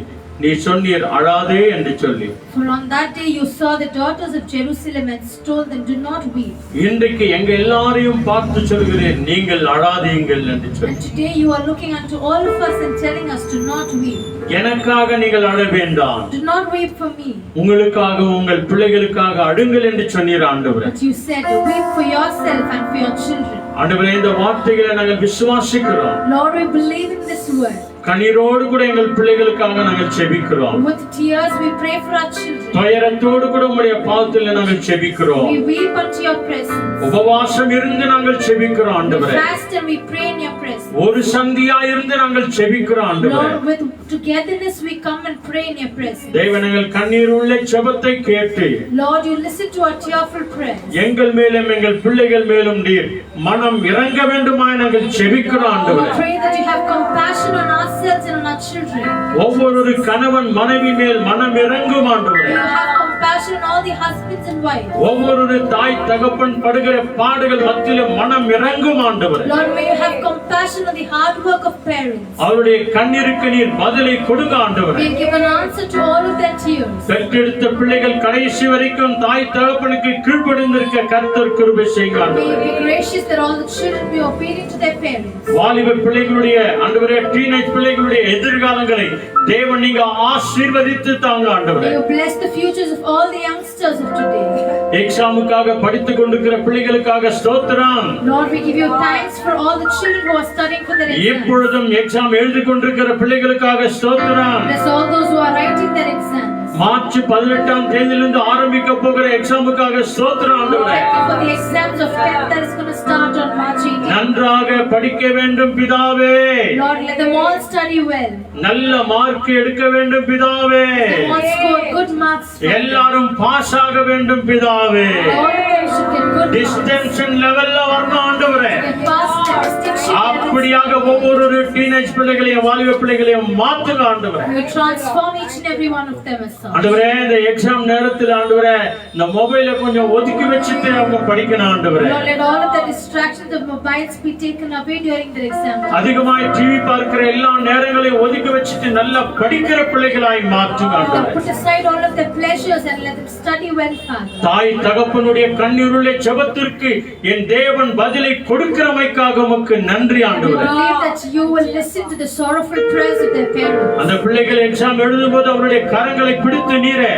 நீ சொன்னீர் அழாதே என்று சொல்லி. for on that day you saw the daughters of Jerusalem and told them, do not weep. இன்றைக்கு எங்க எல்லாரையும் பார்த்து சொல்கிறேன், நீங்கள் அழாதீங்கள் என்று And சொல்லி. today you are looking unto all of us and telling us, do not weep. எனக்காக நீங்கள் அழ வேண்டாம், Do not weep for me. உங்களுக்காக உங்கள் பிள்ளைகளுக்காக அழுங்கள் என்று சொன்னீர் ஆண்டவரே. But you said, weep for yourself and for your children. ஆண்டவரே, இந்த வார்த்தைகளை நாங்கள் விசுவாசிக்கிறோம். Lord, we believe in this word. கண்ணீரோடு கூட எங்கள் பிள்ளைகளுக்காக நாங்கள் செபிக்கிறோம். With tears we pray for our children. துயரத்தோடு கூட உம்முடைய பாதத்தில் நாங்கள் செபிக்கிறோம். We weep unto your presence. உபவாசம் இருந்து நாங்கள் செபிக்கிறோம் We ஆண்டவரே. fast and we pray in your presence. ஒரு சந்தியா இருந்து நாங்கள் செபிக்கிறோம் ஆண்டவரே. Lord, with togetherness we come and pray in your presence. தேவன் எங்கள் கண்ணீர் உள்ள ஜெபத்தை கேட்டு Lord, you listen to our tearful prayers. எங்கள் மேலும் எங்கள் பிள்ளைகள் மேலும் நீர் மனம் இறங்க வேண்டுமாய் நாங்கள் செபிக்கிறோம் We ஆண்டவரே. pray that you have compassion on ourselves and on our children. ஒவ்வொரு கணவன் மனைவி மேல் மனம் இறங்கும் ஆண்டவரே. You have compassion on all the husbands and wives. ஒவ்வொரு தாய் தகப்பன் படுகிற பாடுகள் மத்தியிலும் மனம் இறங்கும் ஆண்டவரே. Lord, may you have compassion compassion on the hard work of parents. அவருடைய கண்ணீருக்கு நீர் பதிலை கொடுங்க ஆண்டவரே. We give an answer to all of their tears. பெற்றெடுத்த பிள்ளைகள் கடைசி வரைக்கும் தாய் தகப்பனுக்கு கீழ்ப்படிந்திருக்க கர்த்தர் கிருபை செய்யுங்க May ஆண்டவரே. you be gracious that all the children be obedient to their parents. வாலிப பிள்ளைகளுடைய ஆண்டவரே, டீனேஜ் பிள்ளைகளுடைய எதிர்காலங்களை தேவன் நீங்க ஆசீர்வதித்து தாங்க ஆண்டவரே. May you bless the futures of all the youngsters of today. எக்ஸாமுக்காக படித்துக் கொண்டிருக்கிற பிள்ளைகளுக்காக ஸ்தோத்திரம். Lord, we give you thanks for all the children who are studying for their exams. இப்பொழுதும் எக்ஸாம் எழுதி கொண்டிருக்கிற பிள்ளைகளுக்காக ஸ்தோத்திரம். Bless all those who are writing their exams. March 18ஆம் தேதியிலிருந்து ஆரம்பிக்க போகிற எக்ஸாமுக்காக ஸ்தோத்திரம் ஆண்டவரே. Thank you for the exams of 10th that is going to start on March 18th. நன்றாக படிக்க வேண்டும் பிதாவே. Lord, let them all study well. நல்ல மார்க் எடுக்க வேண்டும் பிதாவே. Let them all score good marks. எல்லாரும் பாஸ் ஆக வேண்டும் பிதாவே. All of them should get good marks. Distension லெவல்ல வரணும் ஆண்டவரே. Get past the distinction levels. அப்படியாக ஒவ்வொரு டீனேஜ் பிள்ளைகளையும் வாலிப பிள்ளைகளையும் மாத்துங்க ஆண்டவரே. You transform each and every one of them as such. ஆண்டவரே, இந்த எக்ஸாம் நேரத்துல ஆண்டவரே இந்த மொபைலை கொஞ்சம் ஒதுக்கி வச்சுட்டு அவங்க படிக்கணும் ஆண்டவரே. Lord, let all of the distractions of mobiles be taken away during their exam. அதிகமாய் டிவி பார்க்கிற எல்லா நேரங்களையும் ஒதுக்கி வச்சுட்டு நல்லா படிக்கிற பிள்ளைகளாய் மாற்றுங்க ஆண்டவரே. Put aside all of their pleasures and let them study well, Father. தாய் தகப்பனுடைய கண்ணீருள்ள ஜெபத்திற்கு என் தேவன் பதிலை கொடுக்கிறமைக்காக உமக்கு நன்றி We ஆண்டவரே. believe that you will listen to the sorrowful prayers of their parents. அந்த பிள்ளைகள் எக்ஸாம் எழுதும்போது அவருடைய கரங்களை பிடித்து நீரே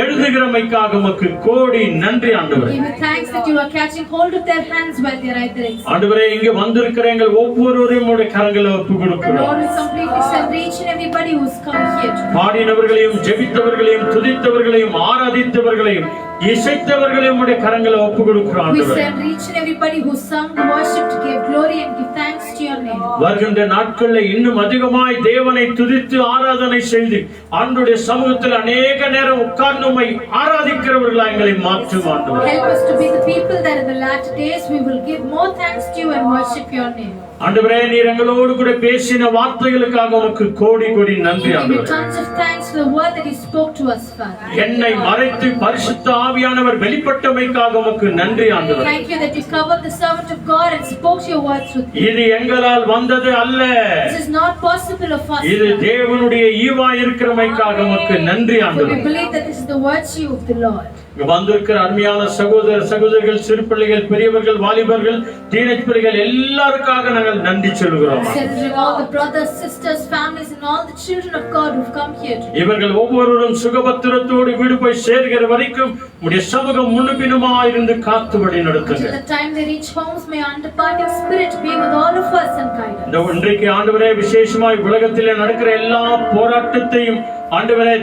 எழுதுகிறமைக்காக உமக்கு கோடி நன்றி ஆண்டவரே. Give you thanks that you are catching hold of their hands while they write their exam. ஆண்டவரே, இங்க வந்திருக்கிற எங்கள் ஒவ்வொருவரையும் உம்முடைய கரங்களை ஒப்பு கொடுக்கிறோம். Lord, we completely surrender each and everybody who's come here today. பாடினவர்களையும் ஜெபித்தவர்களையும் துதித்தவர்களையும் ஆராதித்தவர்களையும் இசைத்தவர்களையும் உம்முடைய கரங்களை ஒப்பு கொடுக்கிறோம் We ஆண்டவரே. surrender each and everybody who sung, worshiped, gave glory and give thanks to your name. வருகின்ற நாட்களில் இன்னும் அதிகமாய் தேவனை துதித்து ஆராதனை செய்து ஆண்டவருடைய சமூகத்தில் அநேக நேரம் உட்கார்ந்து உம்மை ஆராதிக்கிறவர்களாய் எங்களை மாற்றும் ஆண்டவரே. Help us to be the people that in the latter days we will give more thanks to you and worship your name. ஆண்டவரே, நீர் எங்களோடு கூட பேசின வார்த்தைகளுக்காக உமக்கு கோடி கோடி நன்றி We give you ஆண்டவரே. tons of thanks for the word that you spoke to us, Father. என்னை மறைத்து பரிசுத்த ஆவியானவர் வெளிப்பட்டமைக்காக உமக்கு நன்றி ஆண்டவரே. Thank you that you covered the servant of God and spoke your words with you. இது எங்களால் வந்தது அல்ல, This is not possible of us. இது தேவனுடைய ஈவாய் இருக்கிறமைக்காக உமக்கு நன்றி For we ஆண்டவரே. believe that this is the virtue of the Lord. இங்க வந்திருக்கிற அருமையான சகோதர சகோதரிகள், சிறு பிள்ளைகள், பெரியவர்கள், வாலிபர்கள், டீனேஜ் பிள்ளைகள் எல்லாருக்காக நாங்கள் நன்றி சொல்கிறோம். Centering all the brothers, sisters, families and all the children of God who've come here today. இவர்கள் ஒவ்வொருவரும் சுகபத்திரத்தோடு வீடு போய் சேர்கிற வரைக்கும் உடைய சமூகம் முன்னுபின்னுமா இருந்து காத்து வழி நடத்துங்க. Till the time they reach homes, may your undeparting spirit be with all of us and guide us. இந்த இன்றைக்கு ஆண்டவரே, விசேஷமாய் உலகத்திலே நடக்கிற எல்லா போராட்டத்தையும் ஆண்டவரே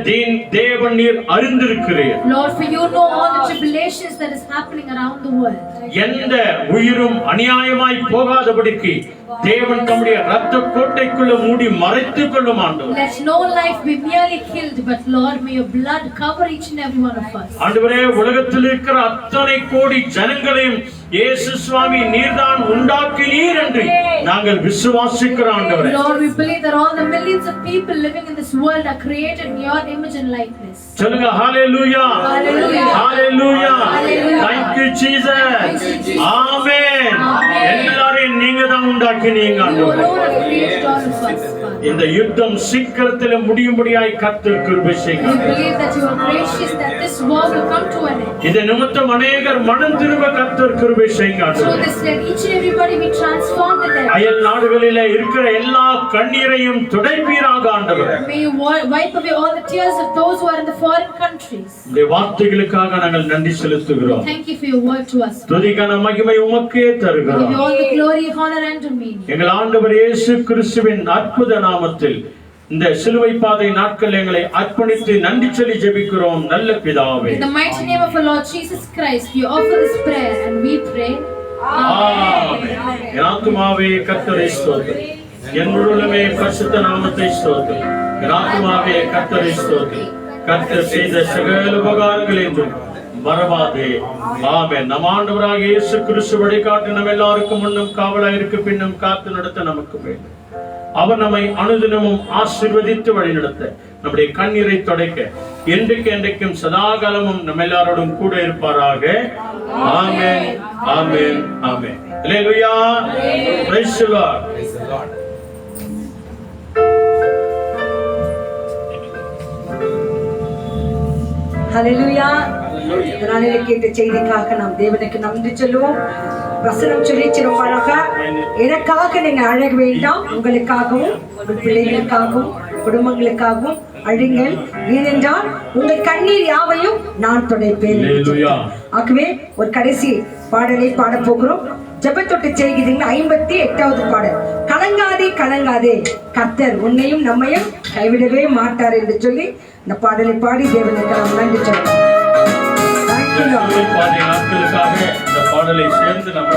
தேவன் நீர் அறிந்திருக்கிறீர். Lord, for you know all the tribulations that is happening around the world. எந்த உயிரும் அநியாயமாய் போகாதபடிக்கு தேவன் தம்முடைய இரத்த கோட்டைக்குள்ள மூடி மறைத்துக் கொள்ளும் ஆண்டவரே. Let no life be merely killed, but Lord, may your blood cover each and every one of us. ஆண்டவரே, உலகத்தில் இருக்கிற அத்தனை கோடி ஜனங்களையும் இயேசு சுவாமி நீர்தான் உண்டாக்கினீர் என்று நாங்கள் விசுவாசிக்கிறோம் ஆண்டவரே. Lord, we believe that all the millions of people living in this world are created in your image and likeness. சொல்லுங்க ஹalleluya, Hallelujah. Hallelujah. Hallelujah. Thank you Jesus. Amen. எல்லாரையும் நீங்க தான் உண்டாக்கினீங்க You ஆண்டவரே. alone have created all of us, Father. இந்த யுத்தம் சீக்கிரத்தில் முடியும்படியாய் கர்த்தர் கிருபை We செய்யுங்க. believe that you are gracious, that this war will come to an end. இது நிமித்தம் அநேகர் மனம் திரும்ப கர்த்தர் கிருபை செய்யுங்க Through ஆண்டவரே. this, let each and everybody be transformed in their அயல் நாடுகளிலே இருக்கிற எல்லா கண்ணீரையும் துடைப்பீராக ஆண்டவரே. May you wipe away all the tears of those who are in the foreign countries. இந்த வார்த்தைகளுக்காக நாங்கள் நன்றி செலுத்துகிறோம். Thank you for your word to us. துதிக்கான மகிமை உமக்கே We give தருகிறோம். you all the glory, honor and dominion. எங்கள் ஆண்டவர் இயேசு கிறிஸ்துவின் அற்புத நாமத்தில் இந்த சிலுவை பாதை நாட்கள் எங்களை அர்ப்பணித்து நன்றி சொல்லி ஜெபிக்கிறோம் நல்ல பிதாவே. In the mighty name of our Lord Jesus Christ, we offer this prayer and we pray. ஆமென். என் ஆத்துமாவே கர்த்தரை ஸ்தோத்திரி, என் முழுமே பரிசுத்த நாமத்தை ஸ்தோத்திரி. என் ஆத்துமாவே கர்த்தரை ஸ்தோத்திரி, கர்த்தர் செய்த சகல உபகாரங்கள் என்றும் மறவாதே. ஆமென். நம் ஆண்டவராகிய இயேசு கிறிஸ்து வழிகாட்டி நம்ம எல்லாருக்கும் முன்னும் காவலாயிருக்கு பின்னும் காத்து நடத்த நமக்கு வேண்டும். அவர் நம்மை அனுதினமும் ஆசீர்வதித்து வழிநடத்த, நம்முடைய கண்ணீரை துடைக்க, என்றைக்கு என்றைக்கும் சதாகாலமும் நம்ம எல்லாரோடும் கூட இருப்பாராக. Amen, amen, amen. Hallelujah. Praise the Lord. ஹalleluya. இதனால கேட்ட செய்திக்காக நாம் தேவனுக்கு நன்றி சொல்லுவோம். வசனம் சொல்லிச்சு ரொம்ப அழகா, எனக்காக நீங்க அழக வேண்டாம், உங்களுக்காகவும் உங்கள் பிள்ளைகளுக்காகவும் குடும்பங்களுக்காகவும் அழுங்கள், ஏனென்றால் உங்கள் கண்ணீர் யாவையும் நான் துடைப்பேன். ஆகவே ஒரு கடைசி பாடலை பாட போகிறோம். ஜெபத்தொட்டு செய்கிறீங்க 58வது பாடல். கலங்காதே கலங்காதே, கர்த்தர் உன்னையும் நம்மையும் கைவிடவே மாட்டார் என்று சொல்லி இந்த பாடலை பாடி தேவனுக்கு நாம் நன்றி சொல்றோம். பாடிய நாட்களுக்காக இந்த பாடலை சேர்ந்து நம்ம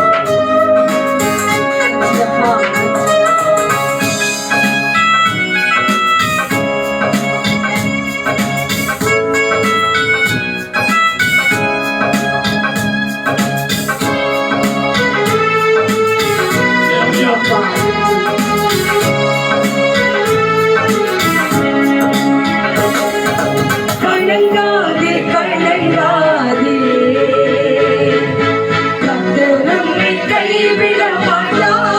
கலங்காதே கலங்காதே, கர்த்தர் உன்னை கைவிட மாட்டார்.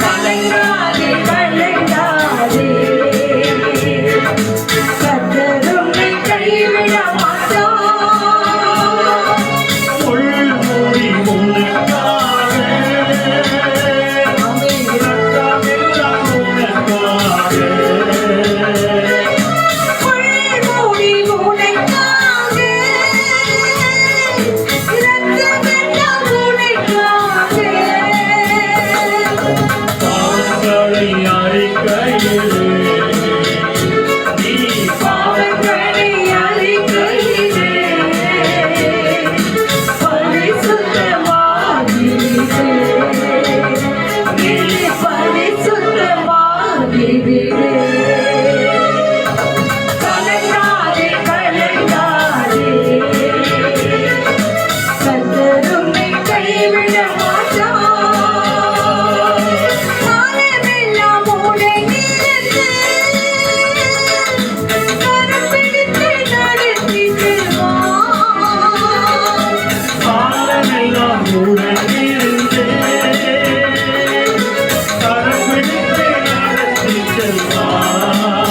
கலங்காதே கலங்காதே, கர்த்தர் உன்னை கைவிட மாட்டார். முள்மூடி உனக்காக, இரக்கமெல்லாம் உனக்காக. முள்மூடி உனக்காக, இரக்கமெல்லாம் உனக்காக. பாவங்களை அறிக்கையிலே, நீ பாவங்களை அறிக்கையிலே, பரிசுத்தமாகிவிடு. நீ பரிசுத்தமாகிவிடு. கலங்காதே கலங்காதே, கர்த்தர் உன்னை கைவிட மாட்டார். காலமெல்லாம் உன்னை நினைத்து கரம் பிடித்து நடத்திடுவார். காலமெல்லாம் உடனிருந்து கரம் பிடித்து நடத்திச் செல்வார்.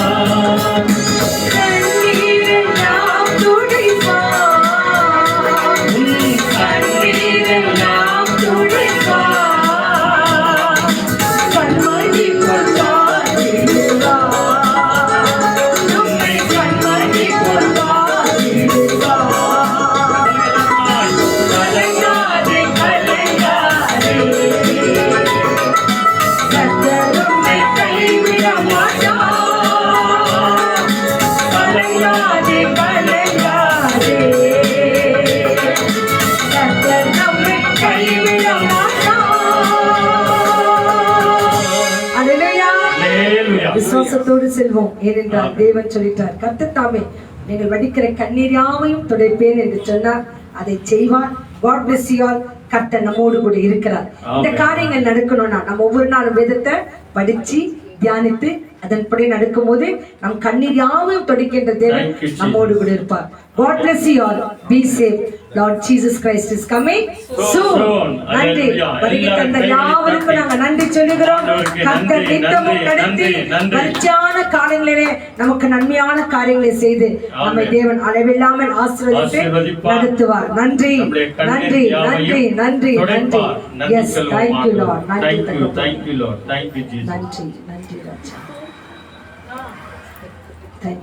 கண்ணீரெல்லாம் துடைப்பார். கண்ணீரெல்லாம் துடைப்பார். கண்மணிக்குள் வாழிடுவார். உம்மை கண்மணிக்குள் வாழிடுவார். கலங்காதே கலங்காதே, கர்த்தர் உம்மை கைவிட மாட்டார். கலங்காதே கலங்காதே, கர்த்தர் நம்மை கைவிட மாட்டார். அல்லேலூயா. அல்லேலூயா. விசுவாசத்தோடு செல்வோம், ஏனென்றால் தேவன் சொல்லிட்டார், கர்த்தர் தாமே நீங்கள் வடிக்கிற கண்ணீர் யாவையும் துடைப்பேன் என்று சொன்னார். அதை செய்வார். God bless you all. கர்த்தர் நம்மோடு கூட இருக்கிறார். இந்த காரியங்கள் நடக்கணும்னா நம்ம ஒவ்வொரு நாளும் வேதத்தை படிச்சு தியானித்து அதன்படி நடக்கும் போது நம் கண்ணீர் யாவையும் துடைக்கின்ற தேவன் Thank you, Jesus. நம்மோடு கூட இருப்பார். God bless you all. Be safe. Lord Jesus Christ is coming soon. நன்றி. வருகை தந்த யாவருக்கும் நாங்க நன்றி சொல்லுகிறோம். கர்த்தர் நித்தமும் நடத்தி மகிழ்ச்சியான காரியங்களிலே நமக்கு நன்மையான காரியங்களை செய்து நம்மை தேவன் அளவில்லாமல் ஆசீர்வதித்து நடத்துவார். நன்றி நன்றி நன்றி நன்றி நன்றி. Yes, thank you Lord. நன்றி தகப்பனே. Thank you Lord. Thank you Jesus. நன்றி நன்றி ராஜா. Thank you.